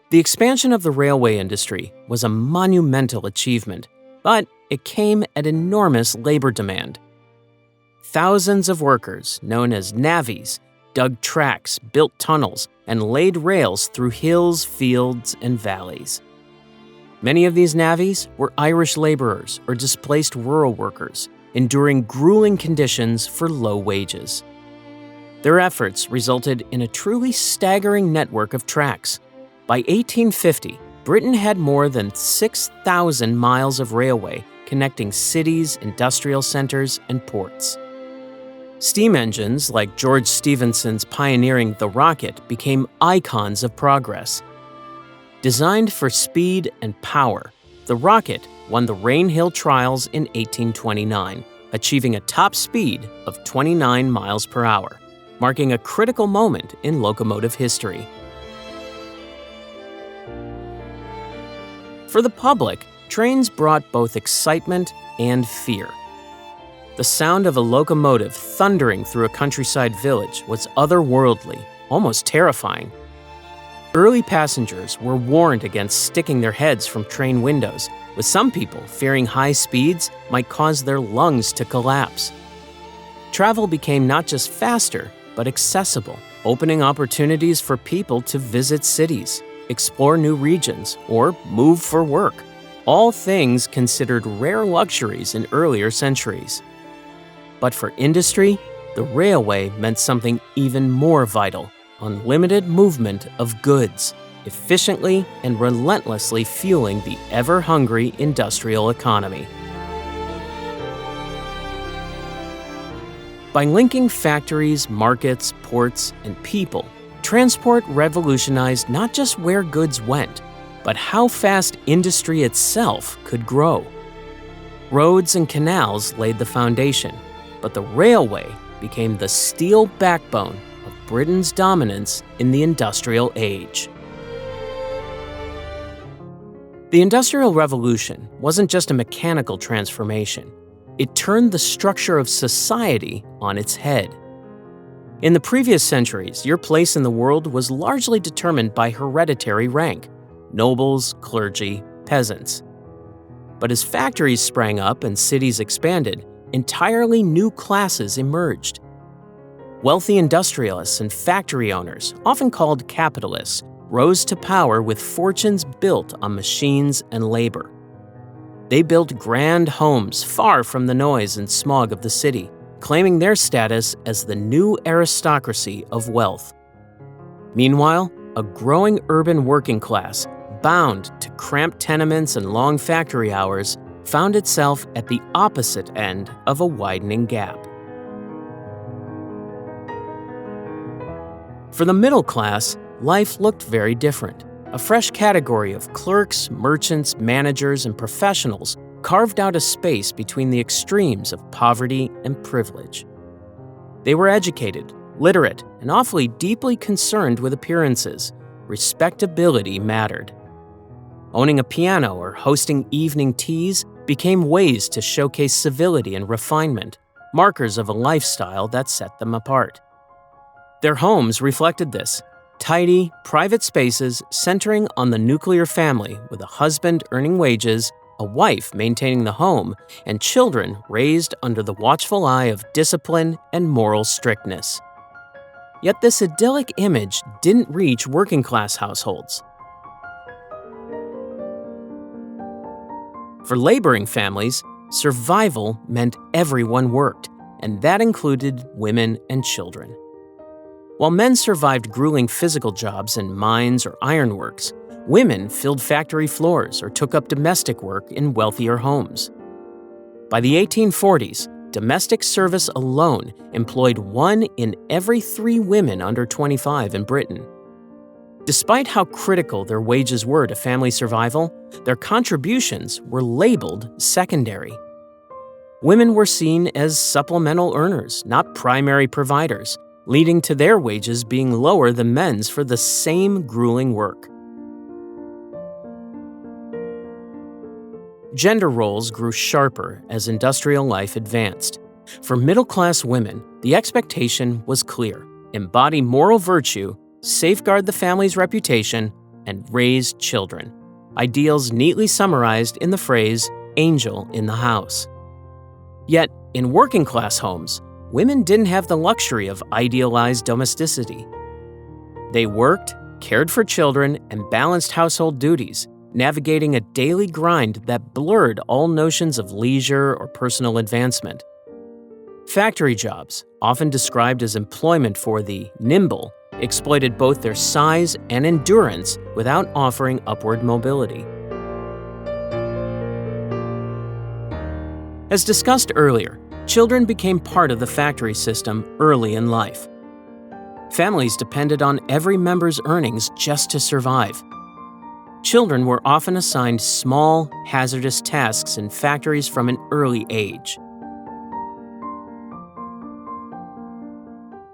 The expansion of the railway industry was a monumental achievement, but it came at enormous labor demand. Thousands of workers, known as navvies, dug tracks, built tunnels, and laid rails through hills, fields, and valleys. Many of these navvies were Irish laborers or displaced rural workers, enduring grueling conditions for low wages. Their efforts resulted in a truly staggering network of tracks. By 1850, Britain had more than 6,000 miles of railway connecting cities, industrial centers, and ports. Steam engines, like George Stephenson's pioneering the rocket, became icons of progress. Designed for speed and power, the rocket won the Rainhill Trials in 1829, achieving a top speed of 29 miles per hour, marking a critical moment in locomotive history. For the public, trains brought both excitement and fear. The sound of a locomotive thundering through a countryside village was otherworldly, almost terrifying. Early passengers were warned against sticking their heads from train windows, with some people fearing high speeds might cause their lungs to collapse. Travel became not just faster, but accessible, opening opportunities for people to visit cities, explore new regions, or move for work, all things considered rare luxuries in earlier centuries. But for industry, the railway meant something even more vital: unlimited movement of goods, efficiently and relentlessly fueling the ever-hungry industrial economy. By linking factories, markets, ports, and people, transport revolutionized not just where goods went, but how fast industry itself could grow. Roads and canals laid the foundation, but the railway became the steel backbone of Britain's dominance in the industrial age. The Industrial Revolution wasn't just a mechanical transformation. It turned the structure of society on its head. In the previous centuries, your place in the world was largely determined by hereditary rank: nobles, clergy, peasants. But as factories sprang up and cities expanded, entirely new classes emerged. Wealthy industrialists and factory owners, often called capitalists, rose to power with fortunes built on machines and labor. They built grand homes far from the noise and smog of the city, claiming their status as the new aristocracy of wealth. Meanwhile, a growing urban working class, bound to cramped tenements and long factory hours, found itself at the opposite end of a widening gap. For the middle class, life looked very different. A fresh category of clerks, merchants, managers, and professionals carved out a space between the extremes of poverty and privilege. They were educated, literate, and awfully deeply concerned with appearances. Respectability mattered. Owning a piano or hosting evening teas became ways to showcase civility and refinement, markers of a lifestyle that set them apart. Their homes reflected this: tidy, private spaces centering on the nuclear family, with a husband earning wages, a wife maintaining the home, and children raised under the watchful eye of discipline and moral strictness. Yet this idyllic image didn't reach working-class households. For laboring families, survival meant everyone worked, and that included women and children. While men survived grueling physical jobs in mines or ironworks, women filled factory floors or took up domestic work in wealthier homes. By the 1840s, domestic service alone employed 1 in every 3 women under 25 in Britain. Despite how critical their wages were to family survival, their contributions were labeled secondary. Women were seen as supplemental earners, not primary providers, leading to their wages being lower than men's for the same grueling work. Gender roles grew sharper as industrial life advanced. For middle-class women, the expectation was clear: embody moral virtue, safeguard the family's reputation, and raise children. Ideals neatly summarized in the phrase, angel in the house. Yet, in working-class homes, women didn't have the luxury of idealized domesticity. They worked, cared for children, and balanced household duties, navigating a daily grind that blurred all notions of leisure or personal advancement. Factory jobs, often described as employment for the nimble, exploited both their size and endurance without offering upward mobility. As discussed earlier, children became part of the factory system early in life. Families depended on every member's earnings just to survive. Children were often assigned small, hazardous tasks in factories from an early age.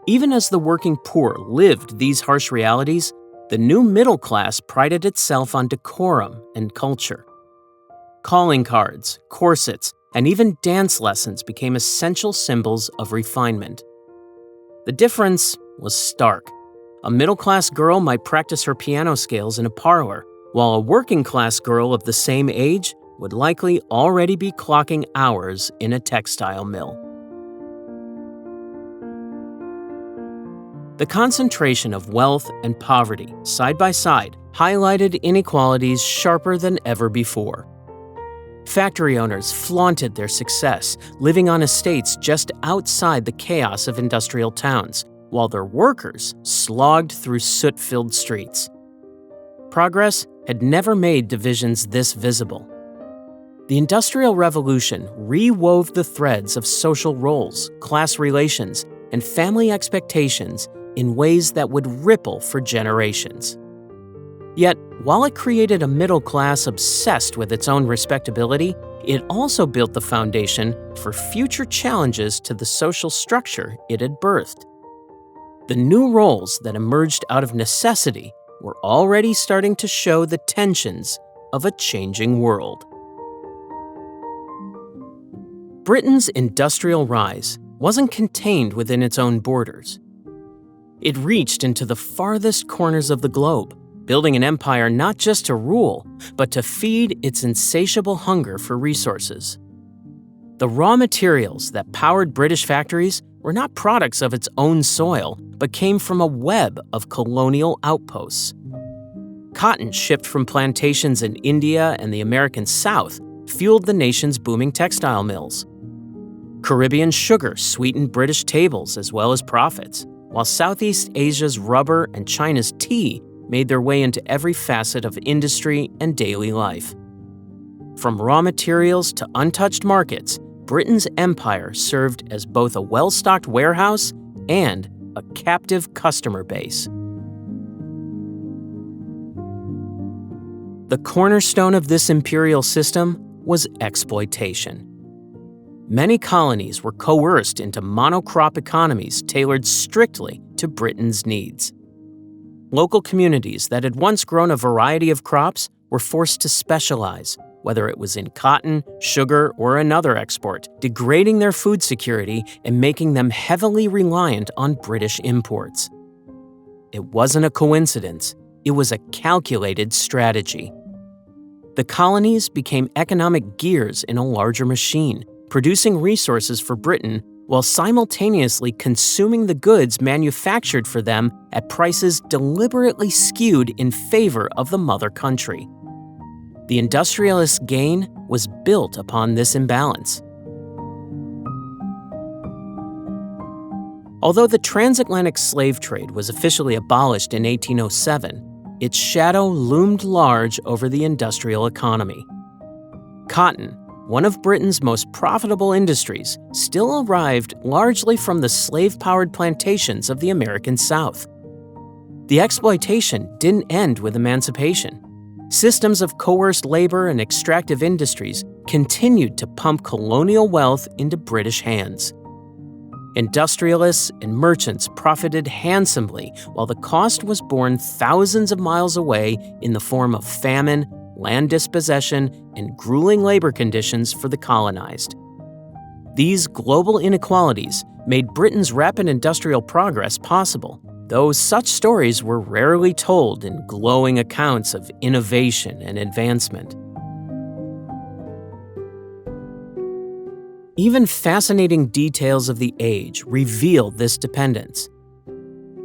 Even as the working poor lived these harsh realities, the new middle class prided itself on decorum and culture. Calling cards, corsets, and even dance lessons became essential symbols of refinement. The difference was stark. A middle-class girl might practice her piano scales in a parlor, while a working-class girl of the same age would likely already be clocking hours in a textile mill. The concentration of wealth and poverty, side by side, highlighted inequalities sharper than ever before. Factory owners flaunted their success, living on estates just outside the chaos of industrial towns, while their workers slogged through soot-filled streets. Progress had never made divisions this visible. The Industrial Revolution rewove the threads of social roles, class relations, and family expectations in ways that would ripple for generations. Yet, while it created a middle class obsessed with its own respectability, it also built the foundation for future challenges to the social structure it had birthed. The new roles that emerged out of necessity were already starting to show the tensions of a changing world. Britain's industrial rise wasn't contained within its own borders. It reached into the farthest corners of the globe, building an empire not just to rule, but to feed its insatiable hunger for resources. The raw materials that powered British factories were not products of its own soil, but came from a web of colonial outposts. Cotton shipped from plantations in India and the American South fueled the nation's booming textile mills. Caribbean sugar sweetened British tables as well as profits, while Southeast Asia's rubber and China's tea made their way into every facet of industry and daily life. From raw materials to untouched markets, Britain's empire served as both a well-stocked warehouse and a captive customer base. The cornerstone of this imperial system was exploitation. Many colonies were coerced into monocrop economies tailored strictly to Britain's needs. Local communities that had once grown a variety of crops were forced to specialize, whether it was in cotton, sugar, or another export, degrading their food security and making them heavily reliant on British imports. It wasn't a coincidence, it was a calculated strategy. The colonies became economic gears in a larger machine, producing resources for Britain while simultaneously consuming the goods manufactured for them at prices deliberately skewed in favor of the mother country. The industrialists' gain was built upon this imbalance. Although the transatlantic slave trade was officially abolished in 1807, its shadow loomed large over the industrial economy. Cotton, one of Britain's most profitable industries, still arrived largely from the slave-powered plantations of the American South. The The exploitation didn't end with emancipation. Systems of coerced labor and extractive industries continued to pump colonial wealth into British hands. Industrialists and merchants profited handsomely while the cost was borne thousands of miles away in the form of famine, land dispossession, and grueling labor conditions for the colonized. These global inequalities made Britain's rapid industrial progress possible, though such stories were rarely told in glowing accounts of innovation and advancement. Even fascinating details of the age reveal this dependence.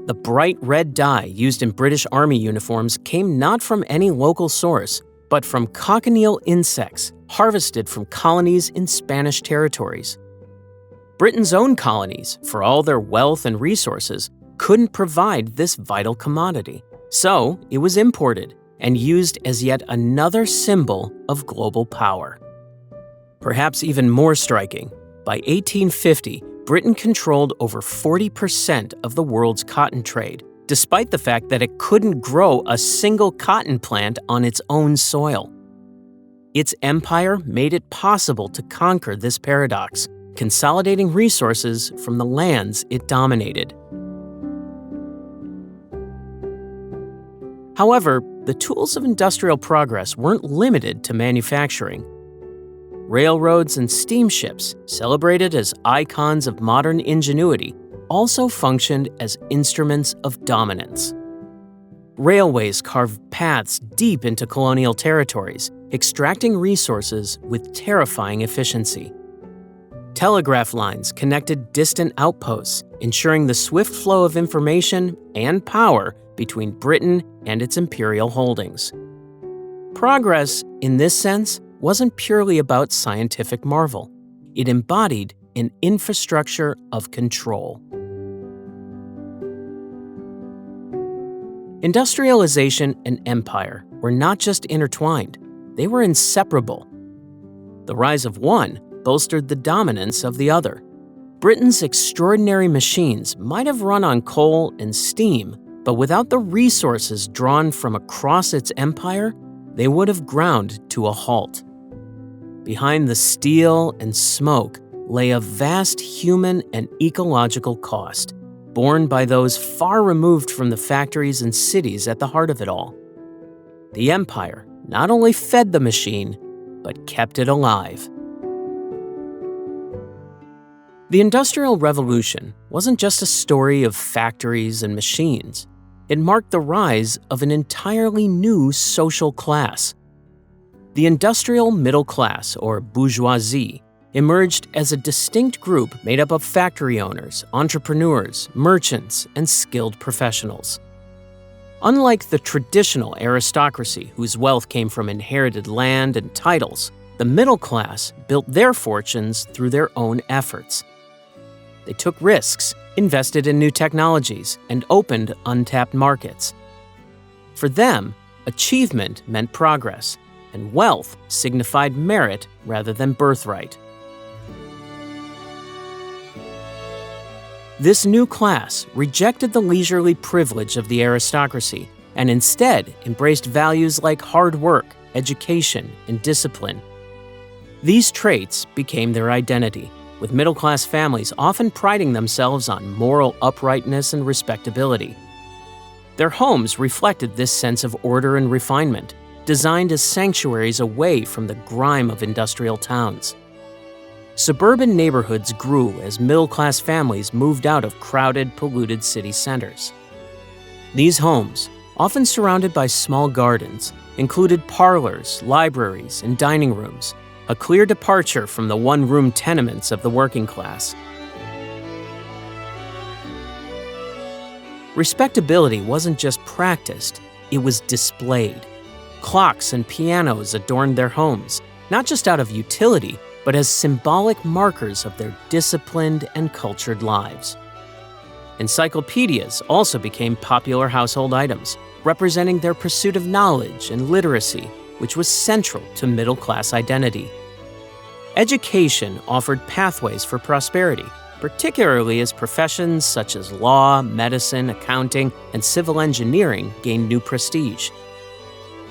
The bright red dye used in British Army uniforms came not from any local source, but from cochineal insects harvested from colonies in Spanish territories. Britain's own colonies, for all their wealth and resources, couldn't provide this vital commodity, so it was imported and used as yet another symbol of global power. Perhaps even more striking, by 1850, Britain controlled over 40% of the world's cotton trade, despite the fact that it couldn't grow a single cotton plant on its own soil. Its empire made it possible to conquer this paradox, consolidating resources from the lands it dominated. However, the tools of industrial progress weren't limited to manufacturing. Railroads and steamships, celebrated as icons of modern ingenuity, also functioned as instruments of dominance. Railways carved paths deep into colonial territories, extracting resources with terrifying efficiency. Telegraph lines connected distant outposts, ensuring the swift flow of information and power between Britain and its imperial holdings. Progress, in this sense, wasn't purely about scientific marvel. It embodied an infrastructure of control. Industrialization and empire were not just intertwined, they were inseparable. The rise of one bolstered the dominance of the other. Britain's extraordinary machines might have run on coal and steam, but without the resources drawn from across its empire, they would have ground to a halt. Behind the steel and smoke lay a vast human and ecological cost, borne by those far removed from the factories and cities at the heart of it all. The empire not only fed the machine, but kept it alive. The Industrial Revolution wasn't just a story of factories and machines. It marked the rise of an entirely new social class. The industrial middle class, or bourgeoisie, emerged as a distinct group made up of factory owners, entrepreneurs, merchants, and skilled professionals. Unlike the traditional aristocracy, whose wealth came from inherited land and titles, the middle class built their fortunes through their own efforts. They took risks, invested in new technologies, and opened untapped markets. For them, achievement meant progress, and wealth signified merit rather than birthright. This new class rejected the leisurely privilege of the aristocracy and instead embraced values like hard work, education, and discipline. These traits became their identity, with middle-class families often priding themselves on moral uprightness and respectability. Their homes reflected this sense of order and refinement, designed as sanctuaries away from the grime of industrial towns. Suburban neighborhoods grew as middle-class families moved out of crowded, polluted city centers. These homes, often surrounded by small gardens, included parlors, libraries, and dining rooms, a clear departure from the one-room tenements of the working class. Respectability wasn't just practiced, it was displayed. Clocks and pianos adorned their homes, not just out of utility, but as symbolic markers of their disciplined and cultured lives. Encyclopedias also became popular household items, representing their pursuit of knowledge and literacy, which was central to middle-class identity. Education offered pathways for prosperity, particularly as professions such as law, medicine, accounting, and civil engineering gained new prestige.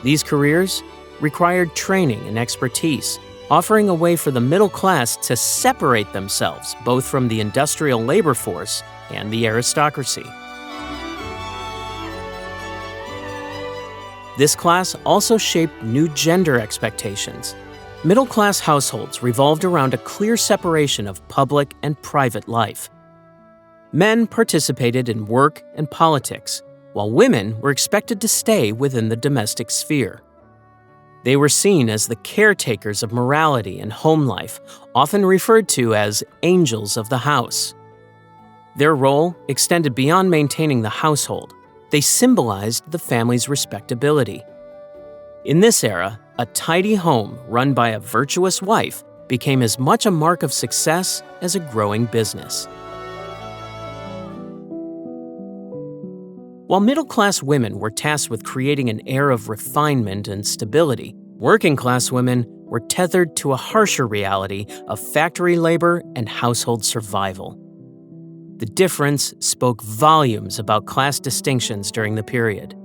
These careers required training and expertise, offering a way for the middle class to separate themselves both from the industrial labor force and the aristocracy. This class also shaped new gender expectations. Middle-class households revolved around a clear separation of public and private life. Men participated in work and politics, while women were expected to stay within the domestic sphere. They were seen as the caretakers of morality and home life, often referred to as angels of the house. Their role extended beyond maintaining the household. They symbolized the family's respectability. In this era, a tidy home run by a virtuous wife became as much a mark of success as a growing business. While middle-class women were tasked with creating an air of refinement and stability, working-class women were tethered to a harsher reality of factory labor and household survival. The difference spoke volumes about class distinctions during the period.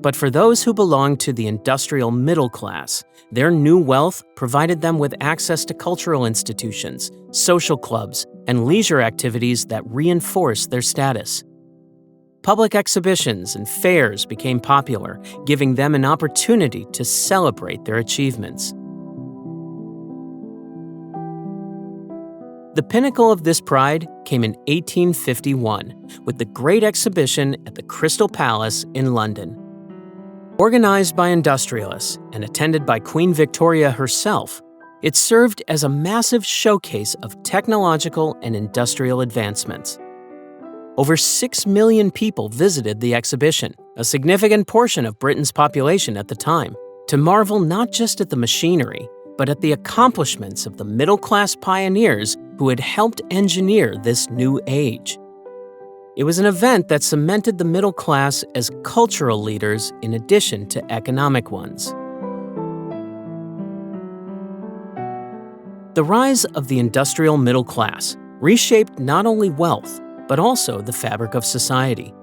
But for those who belonged to the industrial middle class, their new wealth provided them with access to cultural institutions, social clubs, and leisure activities that reinforced their status. Public exhibitions and fairs became popular, giving them an opportunity to celebrate their achievements. The pinnacle of this pride came in 1851 with the Great Exhibition at the Crystal Palace in London. Organized by industrialists and attended by Queen Victoria herself, it served as a massive showcase of technological and industrial advancements. Over 6 million people visited the exhibition, a significant portion of Britain's population at the time, to marvel not just at the machinery, but at the accomplishments of the middle-class pioneers who had helped engineer this new age. It was an event that cemented the middle class as cultural leaders in addition to economic ones. The rise of the industrial middle class reshaped not only wealth, but also the fabric of society.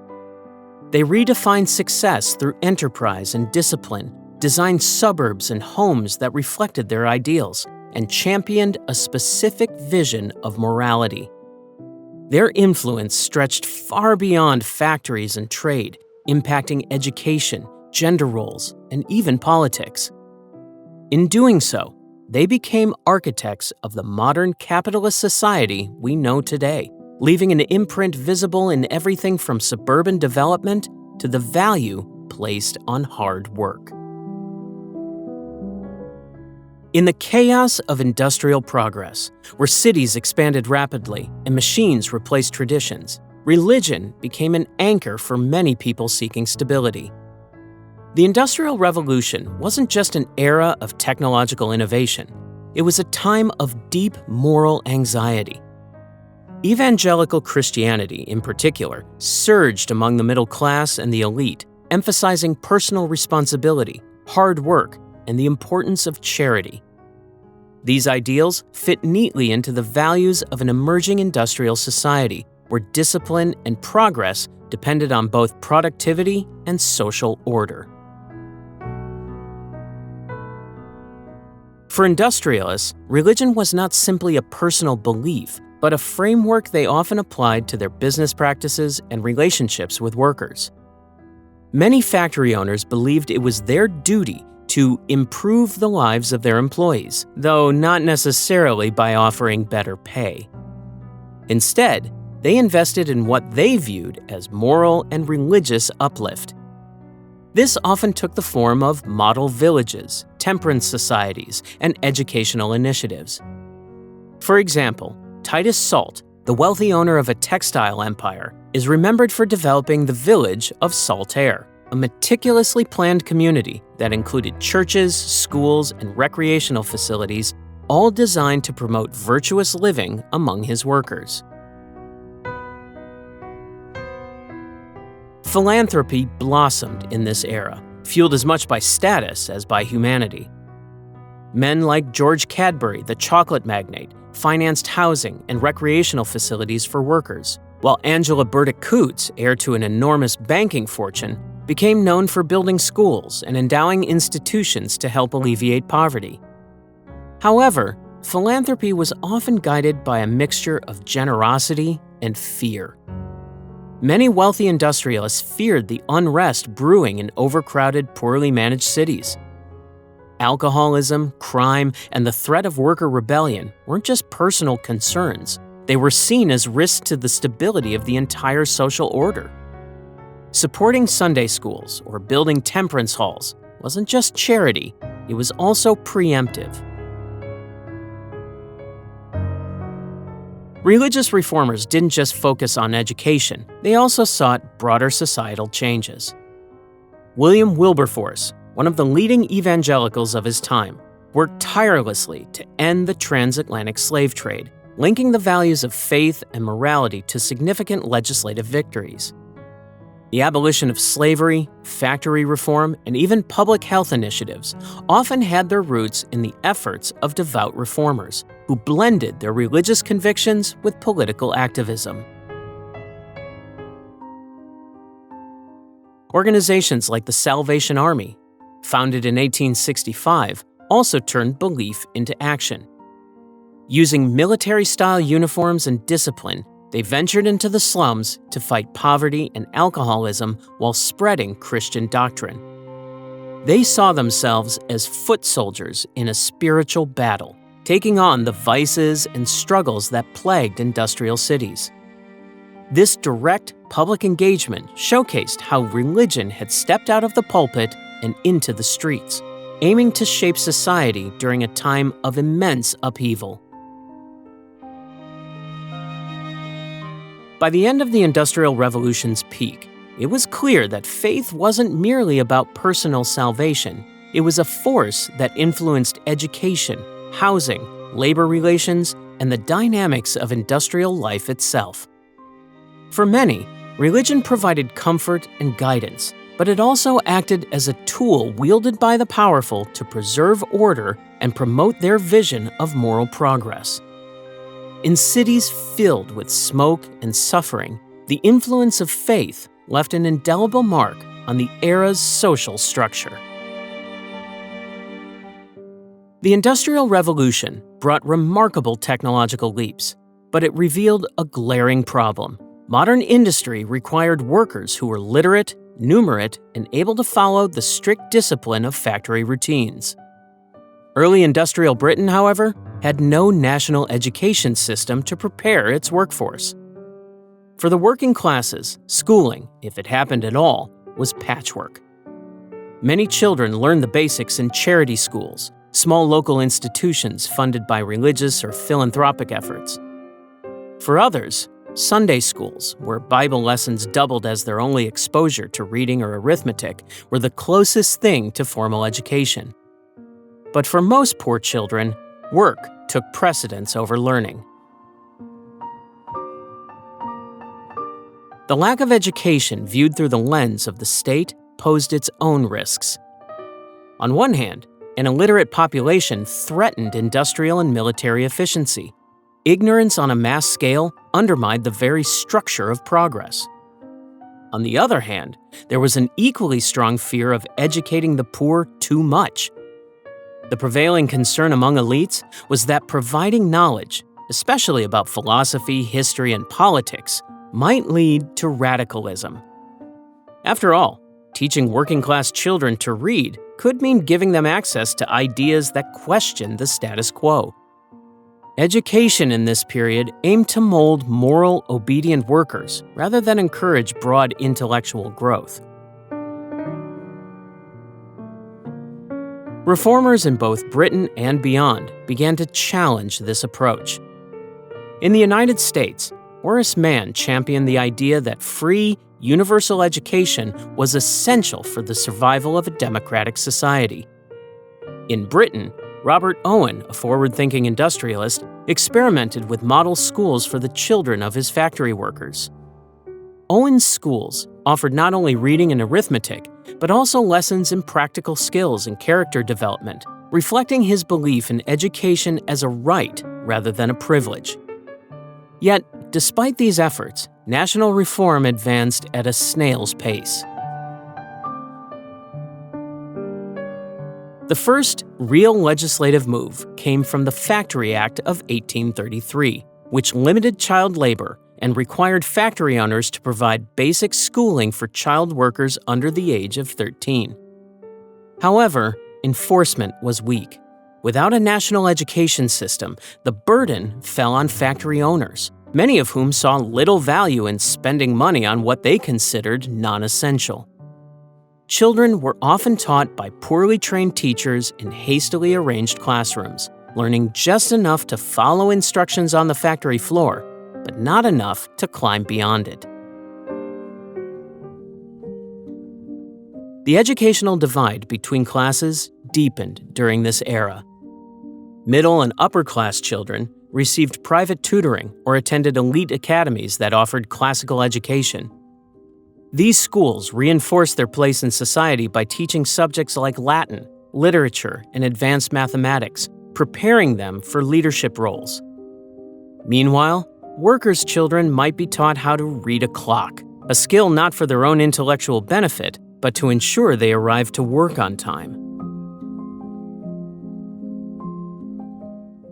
They redefined success through enterprise and discipline, designed suburbs and homes that reflected their ideals, and championed a specific vision of morality. Their influence stretched far beyond factories and trade, impacting education, gender roles, and even politics. In doing so, they became architects of the modern capitalist society we know today, leaving an imprint visible in everything from suburban development to the value placed on hard work. In the chaos of industrial progress, where cities expanded rapidly and machines replaced traditions, religion became an anchor for many people seeking stability. The Industrial Revolution wasn't just an era of technological innovation, it was a time of deep moral anxiety. Evangelical Christianity, in particular, surged among the middle class and the elite, emphasizing personal responsibility, hard work, and the importance of charity. These ideals fit neatly into the values of an emerging industrial society where discipline and progress depended on both productivity and social order. For industrialists, religion was not simply a personal belief, but a framework they often applied to their business practices and relationships with workers. Many factory owners believed it was their duty to improve the lives of their employees, though not necessarily by offering better pay. Instead, they invested in what they viewed as moral and religious uplift. This often took the form of model villages, temperance societies, and educational initiatives. For example, Titus Salt, the wealthy owner of a textile empire, is remembered for developing the village of Saltaire, a meticulously planned community that included churches, schools, and recreational facilities, all designed to promote virtuous living among his workers. Philanthropy blossomed in this era, fueled as much by status as by humanity. Men like George Cadbury, the chocolate magnate, financed housing and recreational facilities for workers, while Angela Burdick Coots, heir to an enormous banking fortune, became known for building schools and endowing institutions to help alleviate poverty. However, philanthropy was often guided by a mixture of generosity and fear. Many wealthy industrialists feared the unrest brewing in overcrowded, poorly managed cities. Alcoholism, crime, and the threat of worker rebellion weren't just personal concerns. They were seen as risks to the stability of the entire social order. Supporting Sunday schools or building temperance halls wasn't just charity, it was also preemptive. Religious reformers didn't just focus on education, they also sought broader societal changes. William Wilberforce, one of the leading evangelicals of his time, worked tirelessly to end the transatlantic slave trade, linking the values of faith and morality to significant legislative victories. The abolition of slavery, factory reform, and even public health initiatives often had their roots in the efforts of devout reformers who blended their religious convictions with political activism. Organizations like the Salvation Army, founded in 1865, also turned belief into action. Using military-style uniforms and discipline, they ventured into the slums to fight poverty and alcoholism while spreading Christian doctrine. They saw themselves as foot soldiers in a spiritual battle, taking on the vices and struggles that plagued industrial cities. This direct public engagement showcased how religion had stepped out of the pulpit and into the streets, aiming to shape society during a time of immense upheaval. By the end of the Industrial Revolution's peak, it was clear that faith wasn't merely about personal salvation. It was a force that influenced education, housing, labor relations, and the dynamics of industrial life itself. For many, religion provided comfort and guidance, but it also acted as a tool wielded by the powerful to preserve order and promote their vision of moral progress. In cities filled with smoke and suffering, the influence of faith left an indelible mark on the era's social structure. The Industrial Revolution brought remarkable technological leaps, but it revealed a glaring problem. Modern industry required workers who were literate, numerate, and able to follow the strict discipline of factory routines. Early industrial Britain, however, had no national education system to prepare its workforce. For the working classes, schooling, if it happened at all, was patchwork. Many children learned the basics in charity schools, small local institutions funded by religious or philanthropic efforts. For others, Sunday schools, where Bible lessons doubled as their only exposure to reading or arithmetic, were the closest thing to formal education. But for most poor children, work took precedence over learning. The lack of education viewed through the lens of the state posed its own risks. On one hand, an illiterate population threatened industrial and military efficiency. Ignorance on a mass scale undermined the very structure of progress. On the other hand, there was an equally strong fear of educating the poor too much. The prevailing concern among elites was that providing knowledge, especially about philosophy, history, and politics, might lead to radicalism. After all, teaching working-class children to read could mean giving them access to ideas that questioned the status quo. Education in this period aimed to mold moral, obedient workers rather than encourage broad intellectual growth. Reformers in both Britain and beyond began to challenge this approach. In the United States, Horace Mann championed the idea that free, universal education was essential for the survival of a democratic society. In Britain, Robert Owen, a forward-thinking industrialist, experimented with model schools for the children of his factory workers. Owen's schools offered not only reading and arithmetic, but also lessons in practical skills and character development, reflecting his belief in education as a right rather than a privilege. Yet, despite these efforts, national reform advanced at a snail's pace. The first real legislative move came from the Factory Act of 1833, which limited child labor and required factory owners to provide basic schooling for child workers under the age of 13. However, enforcement was weak. Without a national education system, the burden fell on factory owners, many of whom saw little value in spending money on what they considered non-essential. Children were often taught by poorly trained teachers in hastily arranged classrooms, learning just enough to follow instructions on the factory floor, but not enough to climb beyond it. The educational divide between classes deepened during this era. Middle and upper-class children received private tutoring or attended elite academies that offered classical education. These schools reinforced their place in society by teaching subjects like Latin, literature, and advanced mathematics, preparing them for leadership roles. Meanwhile, workers' children might be taught how to read a clock, a skill not for their own intellectual benefit, but to ensure they arrive to work on time.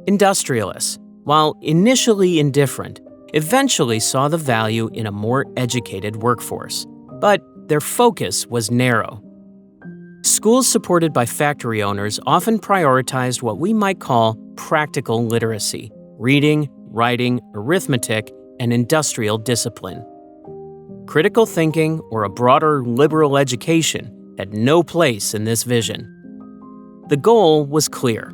Industrialists, while initially indifferent, eventually saw the value in a more educated workforce, but their focus was narrow. Schools supported by factory owners often prioritized what we might call practical literacy: reading, writing, arithmetic, and industrial discipline. Critical thinking or a broader liberal education had no place in this vision. The goal was clear: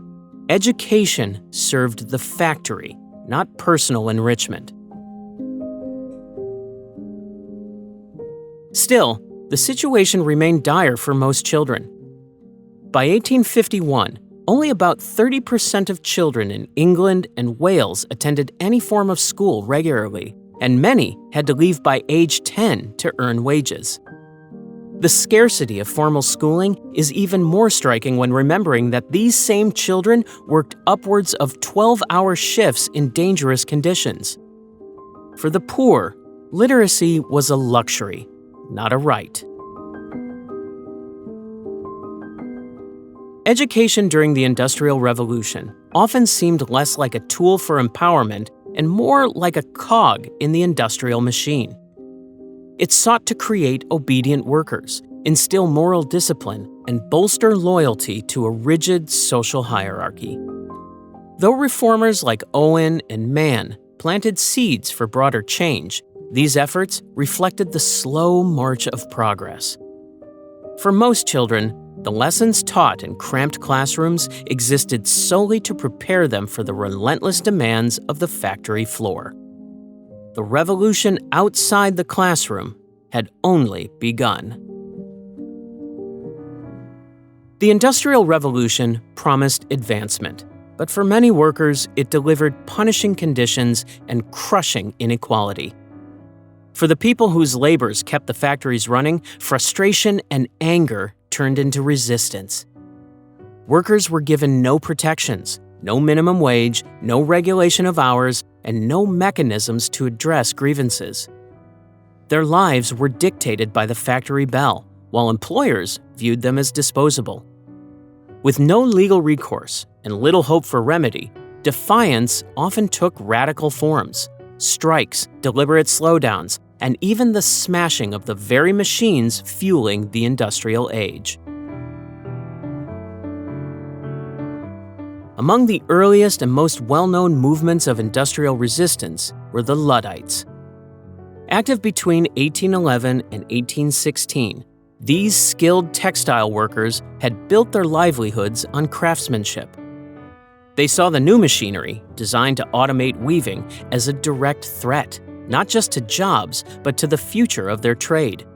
education served the factory, not personal enrichment. Still, the situation remained dire for most children. By 1851, only about 30% of children in England and Wales attended any form of school regularly, and many had to leave by age 10 to earn wages. The scarcity of formal schooling is even more striking when remembering that these same children worked upwards of 12-hour shifts in dangerous conditions. For the poor, literacy was a luxury, not a right. Education during the Industrial Revolution often seemed less like a tool for empowerment and more like a cog in the industrial machine. It sought to create obedient workers, instill moral discipline, and bolster loyalty to a rigid social hierarchy. Though reformers like Owen and Mann planted seeds for broader change, these efforts reflected the slow march of progress. For most children, the lessons taught in cramped classrooms existed solely to prepare them for the relentless demands of the factory floor. The revolution outside the classroom had only begun. The Industrial Revolution promised advancement, but for many workers, it delivered punishing conditions and crushing inequality. For the people whose labors kept the factories running, frustration and anger turned into resistance. Workers were given no protections, no minimum wage, no regulation of hours, and no mechanisms to address grievances. Their lives were dictated by the factory bell, while employers viewed them as disposable. With no legal recourse and little hope for remedy, defiance often took radical forms: strikes, deliberate slowdowns, and even the smashing of the very machines fueling the industrial age. Among the earliest and most well-known movements of industrial resistance were the Luddites. Active between 1811 and 1816, these skilled textile workers had built their livelihoods on craftsmanship. They saw the new machinery, designed to automate weaving, as a direct threat, not just to jobs, but to the future of their trade.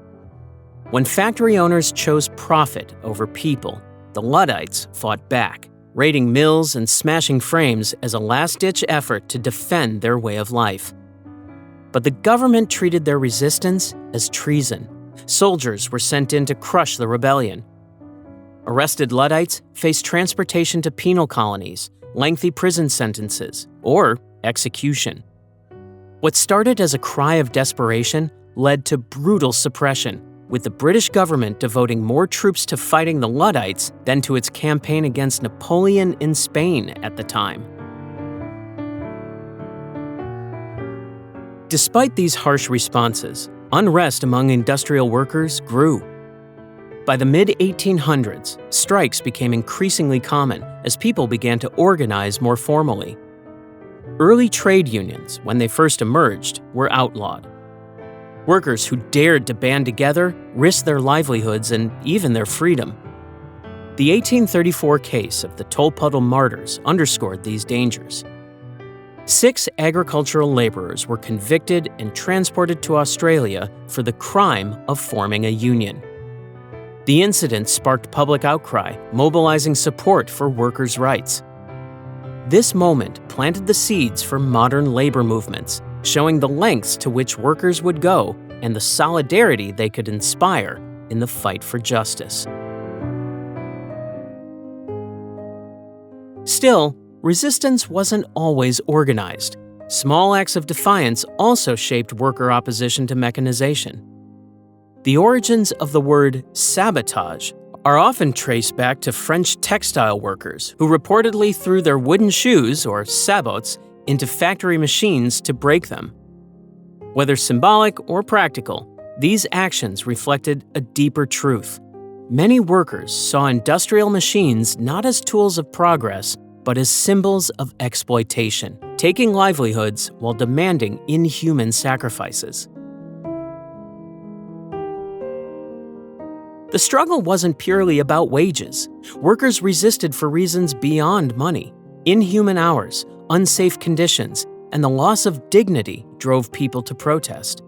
When factory owners chose profit over people, the Luddites fought back, raiding mills and smashing frames as a last-ditch effort to defend their way of life. But the government treated their resistance as treason. Soldiers were sent in to crush the rebellion. arrested Luddites faced transportation to penal colonies, lengthy prison sentences, or execution. What started as a cry of desperation led to brutal suppression, with the British government devoting more troops to fighting the Luddites than to its campaign against Napoleon in Spain at the time. Despite these harsh responses, unrest among industrial workers grew. By the mid-1800s, strikes became increasingly common as people began to organize more formally. Early trade unions, when they first emerged, were outlawed. Workers who dared to band together risked their livelihoods and even their freedom. The 1834 case of the Tolpuddle Martyrs underscored these dangers. 6 agricultural laborers were convicted and transported to Australia for the crime of forming a union. The incident sparked public outcry, mobilizing support for workers' rights. This moment planted the seeds for modern labor movements, showing the lengths to which workers would go and the solidarity they could inspire in the fight for justice. Still, resistance wasn't always organized. Small acts of defiance also shaped worker opposition to mechanization. The origins of the word sabotage are often traced back to French textile workers who reportedly threw their wooden shoes, or sabots, into factory machines to break them. Whether symbolic or practical, these actions reflected a deeper truth. Many workers saw industrial machines not as tools of progress, but as symbols of exploitation, taking livelihoods while demanding inhuman sacrifices. The struggle wasn't purely about wages. Workers resisted for reasons beyond money. Inhuman hours, unsafe conditions, and the loss of dignity drove people to protest.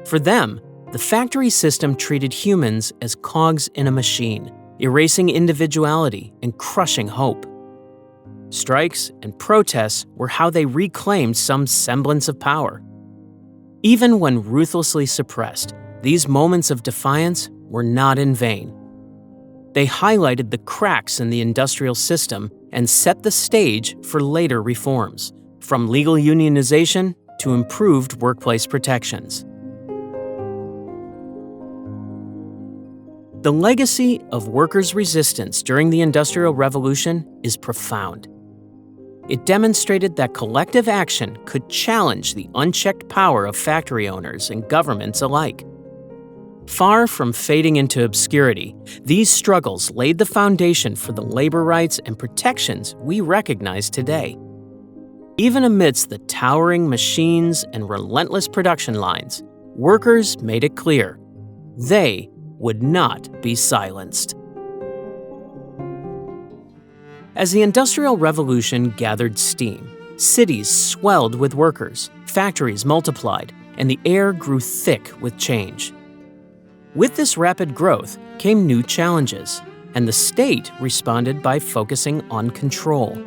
For them, the factory system treated humans as cogs in a machine, erasing individuality and crushing hope. Strikes and protests were how they reclaimed some semblance of power. Even when ruthlessly suppressed, these moments of defiance were not in vain. They highlighted the cracks in the industrial system and set the stage for later reforms, from legal unionization to improved workplace protections. The legacy of workers' resistance during the Industrial Revolution is profound. It demonstrated that collective action could challenge the unchecked power of factory owners and governments alike. Far from fading into obscurity, these struggles laid the foundation for the labor rights and protections we recognize today. Even amidst the towering machines and relentless production lines, workers made it clear they would not be silenced. As the Industrial Revolution gathered steam, cities swelled with workers, factories multiplied, and the air grew thick with change. With this rapid growth came new challenges, and the state responded by focusing on control.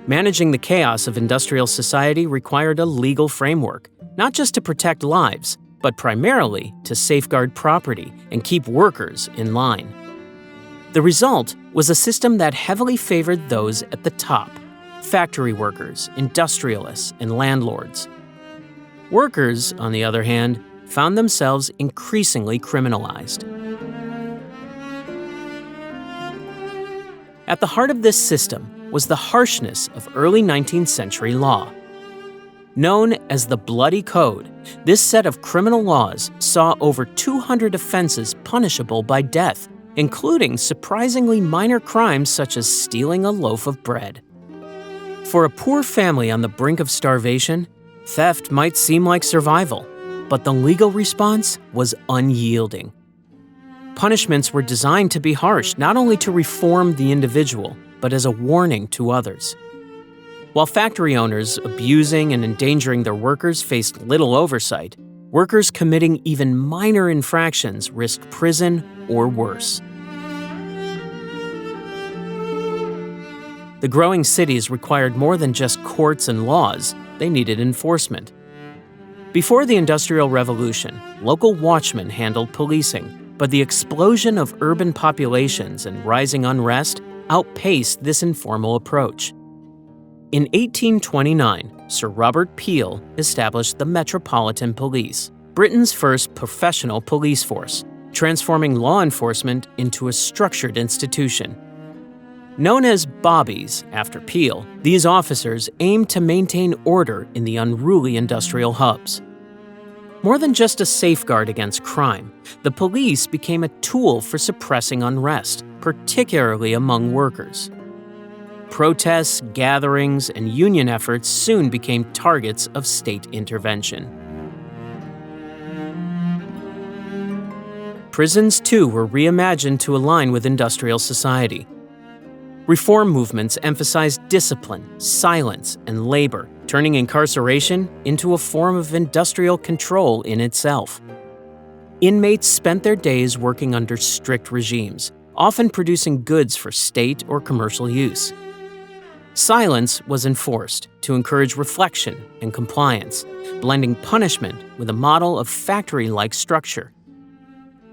Managing the chaos of industrial society required a legal framework, not just to protect lives, but primarily to safeguard property and keep workers in line. The result was a system that heavily favored those at the top: factory workers, industrialists, and landlords. Workers, on the other hand, found themselves increasingly criminalized. At the heart of this system was the harshness of early 19th century law. Known as the Bloody Code, this set of criminal laws saw over 200 offenses punishable by death, including surprisingly minor crimes such as stealing a loaf of bread. For a poor family on the brink of starvation, theft might seem like survival, but the legal response was unyielding. Punishments were designed to be harsh, not only to reform the individual, but as a warning to others. While factory owners abusing and endangering their workers faced little oversight, workers committing even minor infractions risked prison or worse. The growing cities required more than just courts and laws, they needed enforcement. Before the Industrial Revolution, local watchmen handled policing, But the explosion of urban populations and rising unrest outpaced this informal approach. In 1829, Sir Robert Peel established the Metropolitan Police, Britain's first professional police force, transforming law enforcement into a structured institution. Known as bobbies after Peel, these officers aimed to maintain order in the unruly industrial hubs. More than just a safeguard against crime, the police became a tool for suppressing unrest, particularly among workers. Protests, gatherings, and union efforts soon became targets of state intervention. Prisons, too, were reimagined to align with industrial society. Reform movements emphasized discipline, silence, and labor, turning incarceration into a form of industrial control in itself. Inmates spent their days working under strict regimes, often producing goods for state or commercial use. Silence was enforced to encourage reflection and compliance, blending punishment with a model of factory-like structure.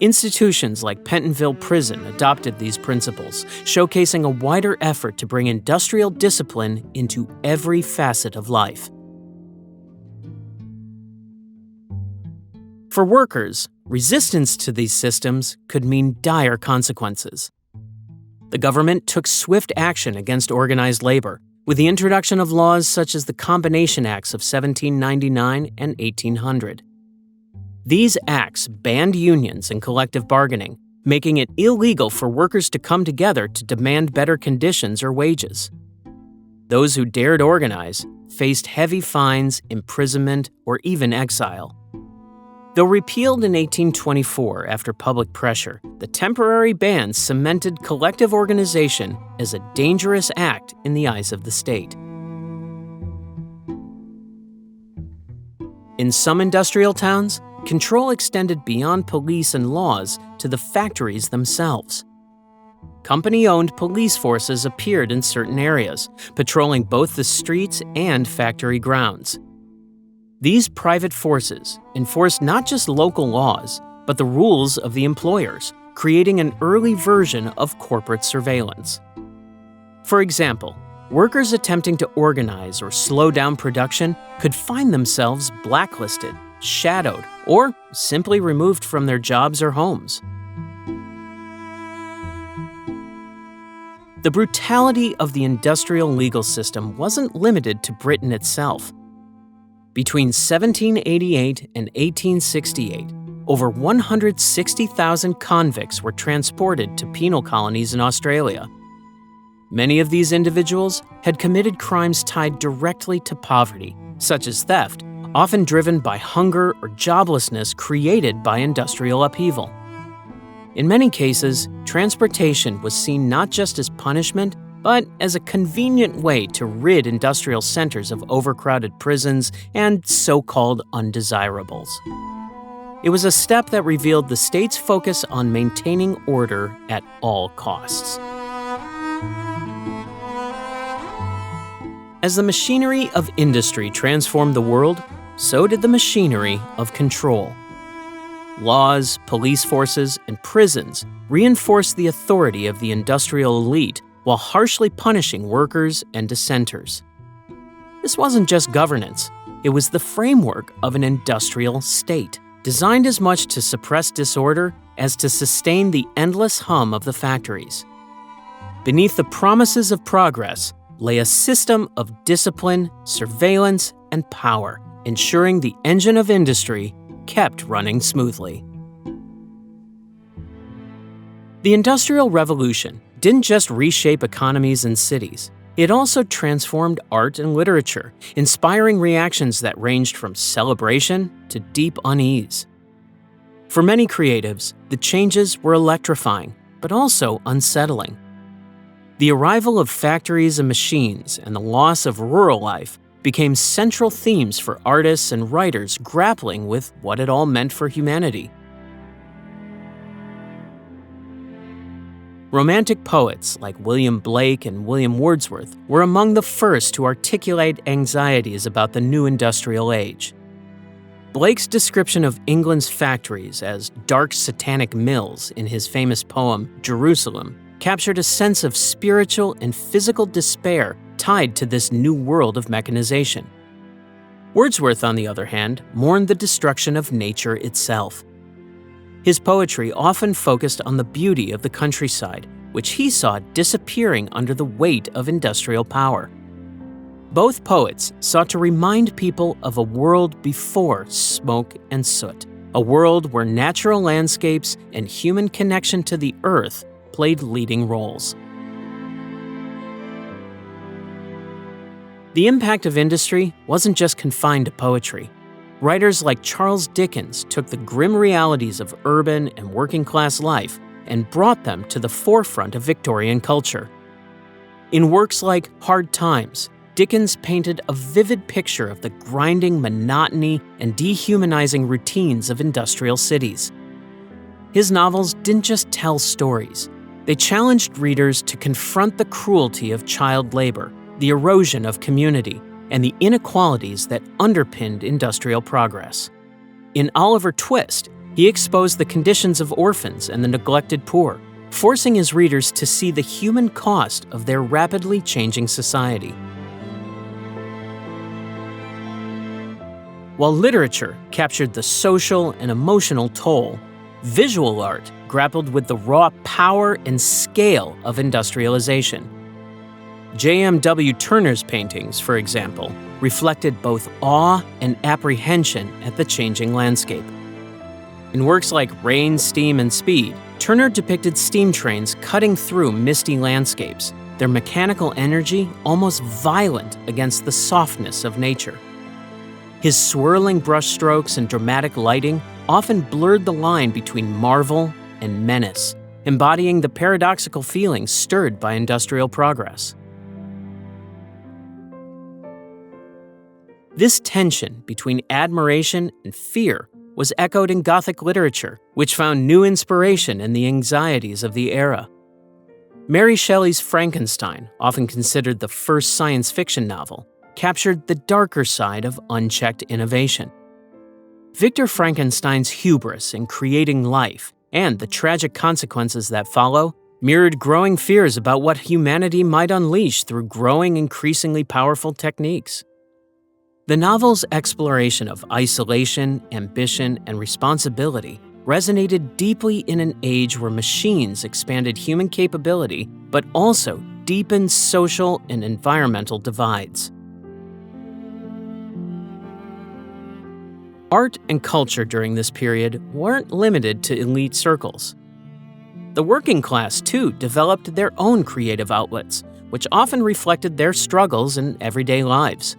Institutions like Pentonville Prison adopted these principles, showcasing a wider effort to bring industrial discipline into every facet of life. For workers, resistance to these systems could mean dire consequences. The government took swift action against organized labor, with the introduction of laws such as the Combination Acts of 1799 and 1800. These acts banned unions and collective bargaining, making it illegal for workers to come together to demand better conditions or wages. Those who dared organize faced heavy fines, imprisonment, or even exile. Though repealed in 1824 after public pressure, the temporary ban cemented collective organization as a dangerous act in the eyes of the state. In some industrial towns, control extended beyond police and laws to the factories themselves. Company-owned police forces appeared in certain areas, patrolling both the streets and factory grounds. These private forces enforced not just local laws, but the rules of the employers, creating an early version of corporate surveillance. For example, workers attempting to organize or slow down production could find themselves blacklisted, shadowed, or simply removed from their jobs or homes. The brutality of the industrial legal system wasn't limited to Britain itself. Between 1788 and 1868, over 160,000 convicts were transported to penal colonies in Australia. Many of these individuals had committed crimes tied directly to poverty, such as theft, often driven by hunger or joblessness created by industrial upheaval. In many cases, transportation was seen not just as punishment, but as a convenient way to rid industrial centers of overcrowded prisons and so-called undesirables. It was a step that revealed the state's focus on maintaining order at all costs. As the machinery of industry transformed the world, so did the machinery of control. Laws, police forces, and prisons reinforced the authority of the industrial elite while harshly punishing workers and dissenters. This wasn't just governance, it was the framework of an industrial state, designed as much to suppress disorder as to sustain the endless hum of the factories. Beneath the promises of progress lay a system of discipline, surveillance, and power, ensuring the engine of industry kept running smoothly. The Industrial Revolution didn't just reshape economies and cities, it also transformed art and literature, inspiring reactions that ranged from celebration to deep unease. For many creatives, the changes were electrifying, but also unsettling. The arrival of factories and machines and the loss of rural life became central themes for artists and writers grappling with what it all meant for humanity. Romantic poets like William Blake and William Wordsworth were among the first to articulate anxieties about the new industrial age. Blake's description of England's factories as dark satanic mills in his famous poem Jerusalem captured a sense of spiritual and physical despair tied to this new world of mechanization. Wordsworth, on the other hand, mourned the destruction of nature itself. His poetry often focused on the beauty of the countryside, which he saw disappearing under the weight of industrial power. Both poets sought to remind people of a world before smoke and soot, a world where natural landscapes and human connection to the earth played leading roles. The impact of industry wasn't just confined to poetry. Writers like Charles Dickens took the grim realities of urban and working-class life and brought them to the forefront of Victorian culture. In works like Hard Times, Dickens painted a vivid picture of the grinding monotony and dehumanizing routines of industrial cities. His novels didn't just tell stories. They challenged readers to confront the cruelty of child labor, the erosion of community, and the inequalities that underpinned industrial progress. In Oliver Twist, he exposed the conditions of orphans and the neglected poor, forcing his readers to see the human cost of their rapidly changing society. While literature captured the social and emotional toll, visual art grappled with the raw power and scale of industrialization. J.M.W. Turner's paintings, for example, reflected both awe and apprehension at the changing landscape. In works like Rain, Steam, and Speed, Turner depicted steam trains cutting through misty landscapes, their mechanical energy almost violent against the softness of nature. His swirling brushstrokes and dramatic lighting often blurred the line between marvel and menace, embodying the paradoxical feelings stirred by industrial progress. This tension between admiration and fear was echoed in Gothic literature, which found new inspiration in the anxieties of the era. Mary Shelley's Frankenstein, often considered the first science fiction novel, captured the darker side of unchecked innovation. Victor Frankenstein's hubris in creating life and the tragic consequences that follow mirrored growing fears about what humanity might unleash through growing increasingly powerful techniques. The novel's exploration of isolation, ambition, and responsibility resonated deeply in an age where machines expanded human capability but also deepened social and environmental divides. Art and culture during this period weren't limited to elite circles. The working class, too, developed their own creative outlets, which often reflected their struggles in everyday lives.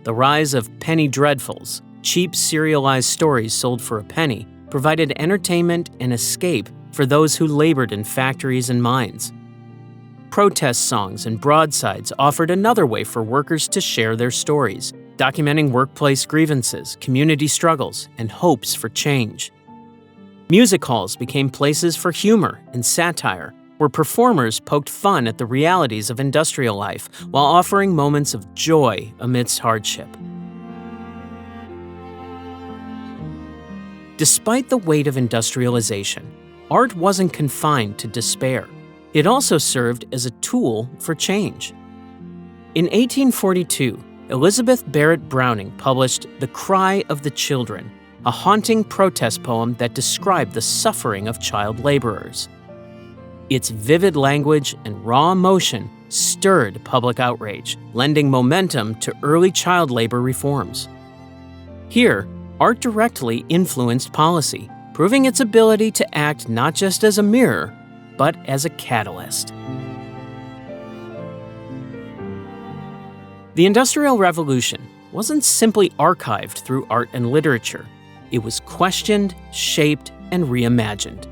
The rise of penny dreadfuls, cheap serialized stories sold for a penny, provided entertainment and escape for those who labored in factories and mines. Protest songs and broadsides offered another way for workers to share their stories, documenting workplace grievances, community struggles, and hopes for change. Music halls became places for humor and satire, where performers poked fun at the realities of industrial life while offering moments of joy amidst hardship. Despite the weight of industrialization, art wasn't confined to despair. It also served as a tool for change. In 1842, Elizabeth Barrett Browning published The Cry of the Children, a haunting protest poem that described the suffering of child laborers. Its vivid language and raw emotion stirred public outrage, lending momentum to early child labor reforms. Here, art directly influenced policy, proving its ability to act not just as a mirror, but as a catalyst. The Industrial Revolution wasn't simply archived through art and literature. It was questioned, shaped, and reimagined.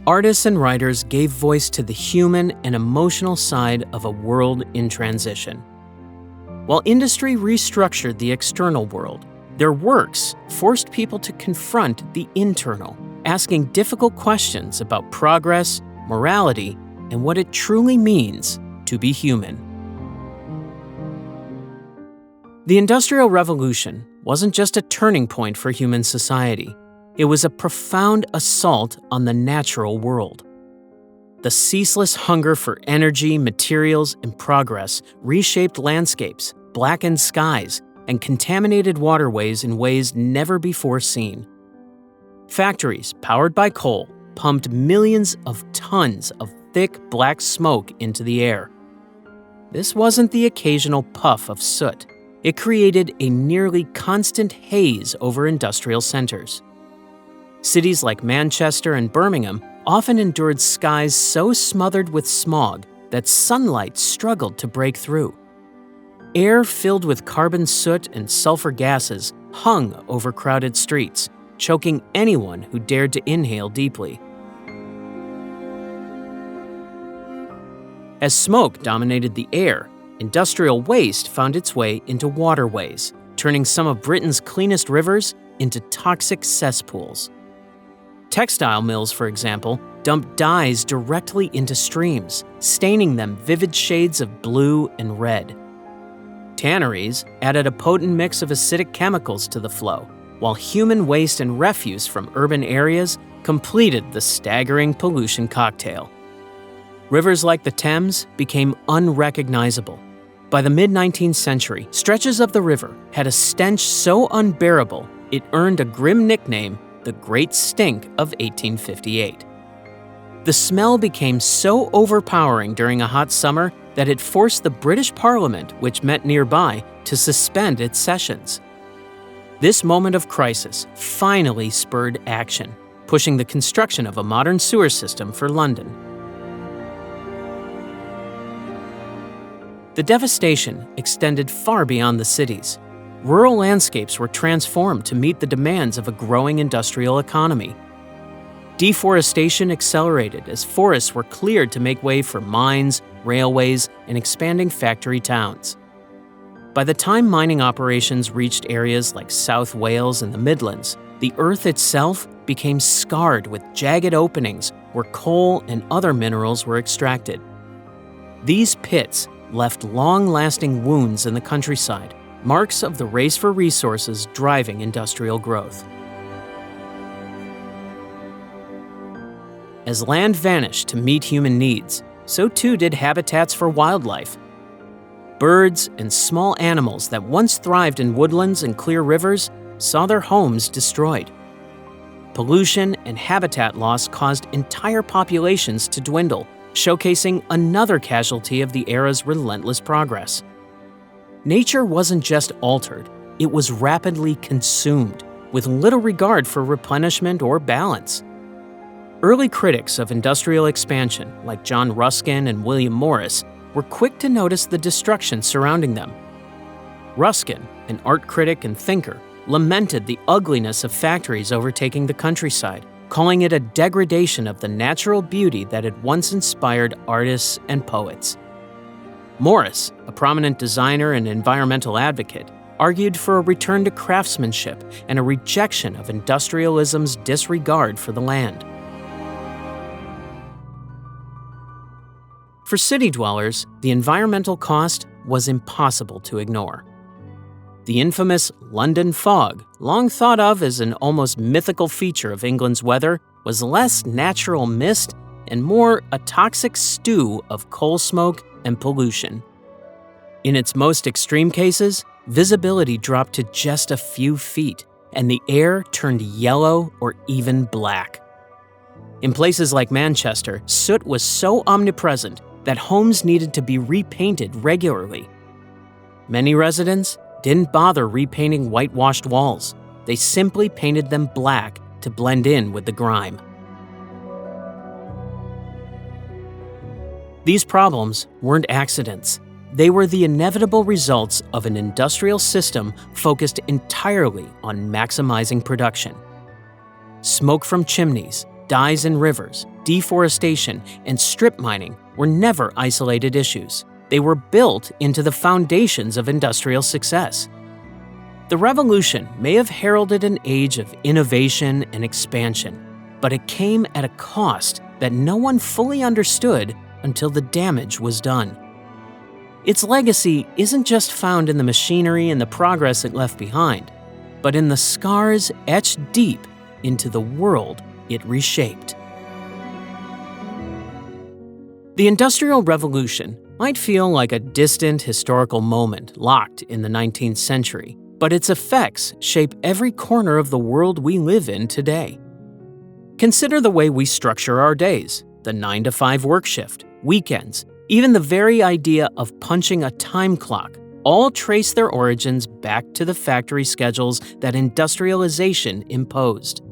Artists and writers gave voice to the human and emotional side of a world in transition. While industry restructured the external world, their works forced people to confront the internal, asking difficult questions about progress, morality, and what it truly means to be human. The Industrial Revolution wasn't just a turning point for human society. It was a profound assault on the natural world. The ceaseless hunger for energy, materials, and progress reshaped landscapes, blackened skies, and contaminated waterways in ways never before seen. Factories powered by coal pumped millions of tons of thick black smoke into the air. This wasn't the occasional puff of soot. It created a nearly constant haze over industrial centers. Cities like Manchester and Birmingham often endured skies so smothered with smog that sunlight struggled to break through. Air filled with carbon soot and sulfur gases hung over crowded streets, choking anyone who dared to inhale deeply. As smoke dominated the air, industrial waste found its way into waterways, turning some of Britain's cleanest rivers into toxic cesspools. Textile mills, for example, dumped dyes directly into streams, staining them vivid shades of blue and red. Tanneries added a potent mix of acidic chemicals to the flow, while human waste and refuse from urban areas completed the staggering pollution cocktail. Rivers like the Thames became unrecognizable. By the mid-19th century, stretches of the river had a stench so unbearable it earned a grim nickname, the Great Stink of 1858. The smell became so overpowering during a hot summer that it forced the British Parliament, which met nearby, to suspend its sessions. This moment of crisis finally spurred action, pushing the construction of a modern sewer system for London. The devastation extended far beyond the cities. Rural landscapes were transformed to meet the demands of a growing industrial economy. Deforestation accelerated as forests were cleared to make way for mines, railways, and expanding factory towns. By the time mining operations reached areas like South Wales and the Midlands, the earth itself became scarred with jagged openings where coal and other minerals were extracted. These pits left long-lasting wounds in the countryside, marks of the race for resources driving industrial growth. As land vanished to meet human needs, so too did habitats for wildlife. Birds and small animals that once thrived in woodlands and clear rivers saw their homes destroyed. Pollution and habitat loss caused entire populations to dwindle, showcasing another casualty of the era's relentless progress. Nature wasn't just altered, it was rapidly consumed, with little regard for replenishment or balance. Early critics of industrial expansion, like John Ruskin and William Morris, were quick to notice the destruction surrounding them. Ruskin, an art critic and thinker, lamented the ugliness of factories overtaking the countryside, calling it a degradation of the natural beauty that had once inspired artists and poets. Morris, a prominent designer and environmental advocate, argued for a return to craftsmanship and a rejection of industrialism's disregard for the land. For city dwellers, the environmental cost was impossible to ignore. The infamous London fog, long thought of as an almost mythical feature of England's weather, was less natural mist and more a toxic stew of coal smoke and pollution. In its most extreme cases, visibility dropped to just a few feet, and the air turned yellow or even black. In places like Manchester, soot was so omnipresent that homes needed to be repainted regularly. Many residents didn't bother repainting whitewashed walls. They simply painted them black to blend in with the grime. These problems weren't accidents. They were the inevitable results of an industrial system focused entirely on maximizing production. Smoke from chimneys, dyes in rivers, deforestation, and strip mining were never isolated issues. They were built into the foundations of industrial success. The revolution may have heralded an age of innovation and expansion, but it came at a cost that no one fully understood until the damage was done. Its legacy isn't just found in the machinery and the progress it left behind. but in the scars etched deep into the world it reshaped. The Industrial Revolution might feel like a distant historical moment locked in the 19th century, but its effects shape every corner of the world we live in today. Consider the way we structure our days, the 9-to-5 work shift, weekends, even the very idea of punching a time clock, all trace their origins back to the factory schedules that industrialization imposed.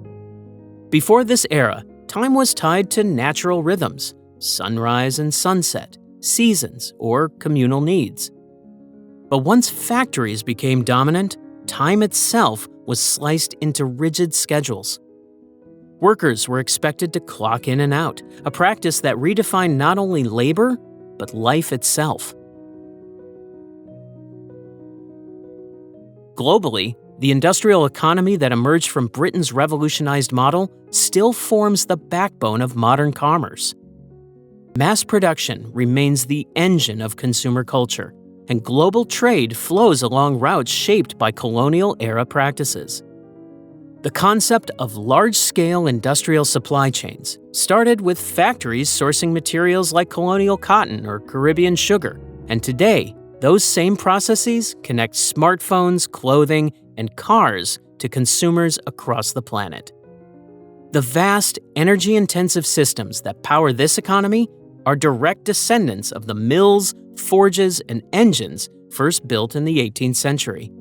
Before this era, time was tied to natural rhythms, sunrise and sunset, seasons, or communal needs. But once factories became dominant, time itself was sliced into rigid schedules. Workers were expected to clock in and out, a practice that redefined not only labor, but life itself. Globally, the industrial economy that emerged from Britain's revolutionized model still forms the backbone of modern commerce. Mass production remains the engine of consumer culture, and global trade flows along routes shaped by colonial-era practices. The concept of large-scale industrial supply chains started with factories sourcing materials like colonial cotton or Caribbean sugar, and today, those same processes connect smartphones, clothing, and cars to consumers across the planet. The vast, energy-intensive systems that power this economy are direct descendants of the mills, forges, and engines first built in the 18th century.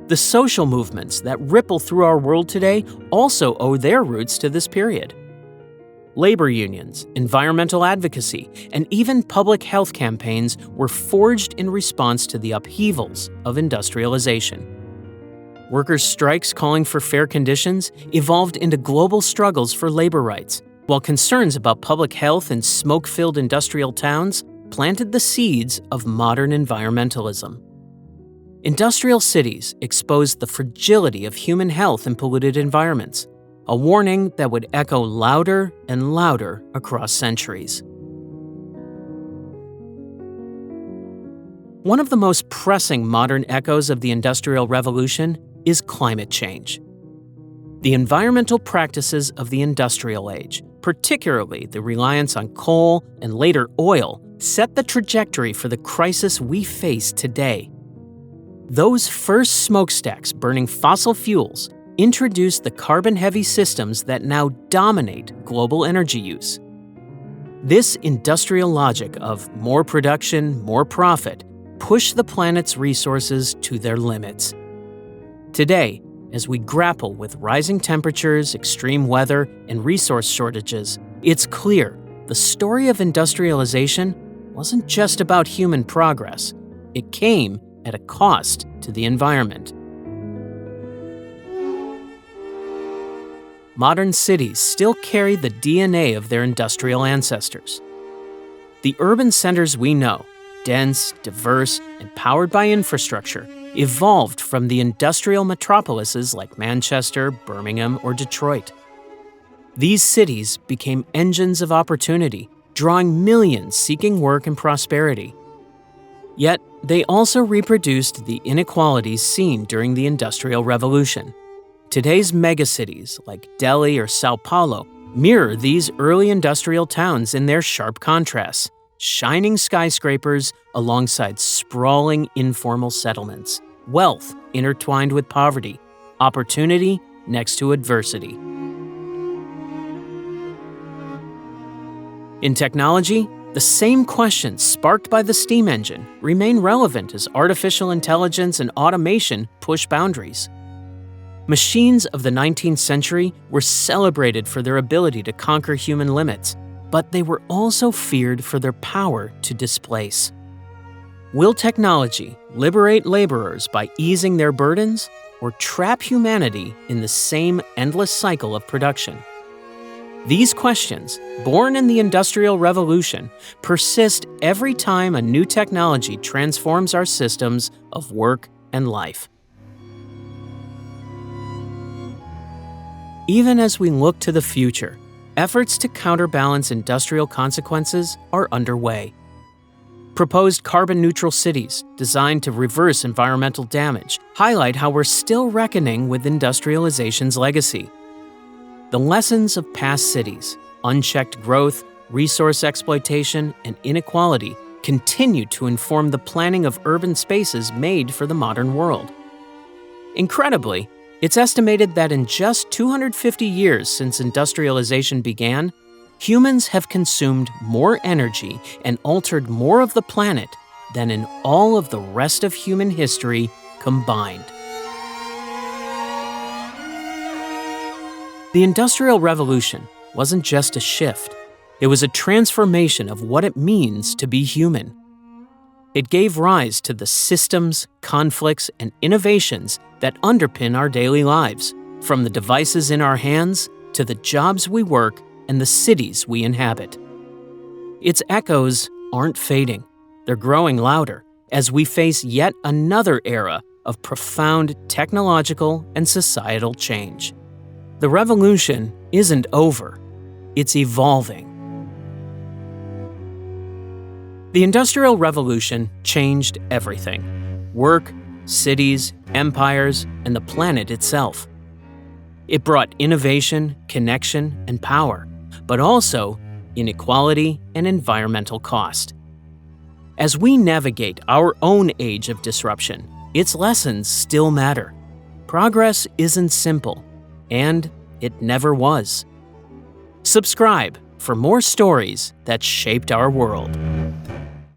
The social movements that ripple through our world today also owe their roots to this period. Labor unions, environmental advocacy, and even public health campaigns were forged in response to the upheavals of industrialization. Workers' strikes calling for fair conditions evolved into global struggles for labor rights, while concerns about public health in smoke-filled industrial towns planted the seeds of modern environmentalism. Industrial cities exposed the fragility of human health in polluted environments, a warning that would echo louder and louder across centuries. One of the most pressing modern echoes of the Industrial Revolution is climate change. The environmental practices of the industrial age, particularly the reliance on coal and later oil, set the trajectory for the crisis we face today. Those first smokestacks burning fossil fuels introduced the carbon-heavy systems that now dominate global energy use. This industrial logic of more production, more profit pushed the planet's resources to their limits. Today, as we grapple with rising temperatures, extreme weather, and resource shortages, it's clear the story of industrialization wasn't just about human progress. It came at a cost to the environment. Modern cities still carry the DNA of their industrial ancestors. The urban centers we know, dense, diverse, and powered by infrastructure, evolved from the industrial metropolises like Manchester, Birmingham, or Detroit. These cities became engines of opportunity, drawing millions seeking work and prosperity. Yet, they also reproduced the inequalities seen during the Industrial Revolution. Today's megacities, like Delhi or Sao Paulo, mirror these early industrial towns in their sharp contrasts, shining skyscrapers alongside sprawling informal settlements, wealth intertwined with poverty, opportunity next to adversity. In technology, the same questions sparked by the steam engine remain relevant as artificial intelligence and automation push boundaries. Machines of the 19th century were celebrated for their ability to conquer human limits, but they were also feared for their power to displace. Will technology liberate laborers by easing their burdens, or trap humanity in the same endless cycle of production? These questions, born in the Industrial Revolution, persist every time a new technology transforms our systems of work and life. Even as we look to the future, efforts to counterbalance industrial consequences are underway. Proposed carbon-neutral cities designed to reverse environmental damage highlight how we're still reckoning with industrialization's legacy. The lessons of past cities, unchecked growth, resource exploitation, and inequality continue to inform the planning of urban spaces made for the modern world. Incredibly, it's estimated that in just 250 years since industrialization began, humans have consumed more energy and altered more of the planet than in all of the rest of human history combined. The Industrial Revolution wasn't just a shift. It was a transformation of what it means to be human. It gave rise to the systems, conflicts, and innovations that underpin our daily lives, from the devices in our hands to the jobs we work and the cities we inhabit. Its echoes aren't fading. They're growing louder as we face yet another era of profound technological and societal change. The revolution isn't over. It's evolving. The Industrial Revolution changed everything: work, cities, empires, and the planet itself. It brought innovation, connection, and power, but also inequality and environmental cost. As we navigate our own age of disruption, its lessons still matter. Progress isn't simple, and it never was. Subscribe for more stories that shaped our world.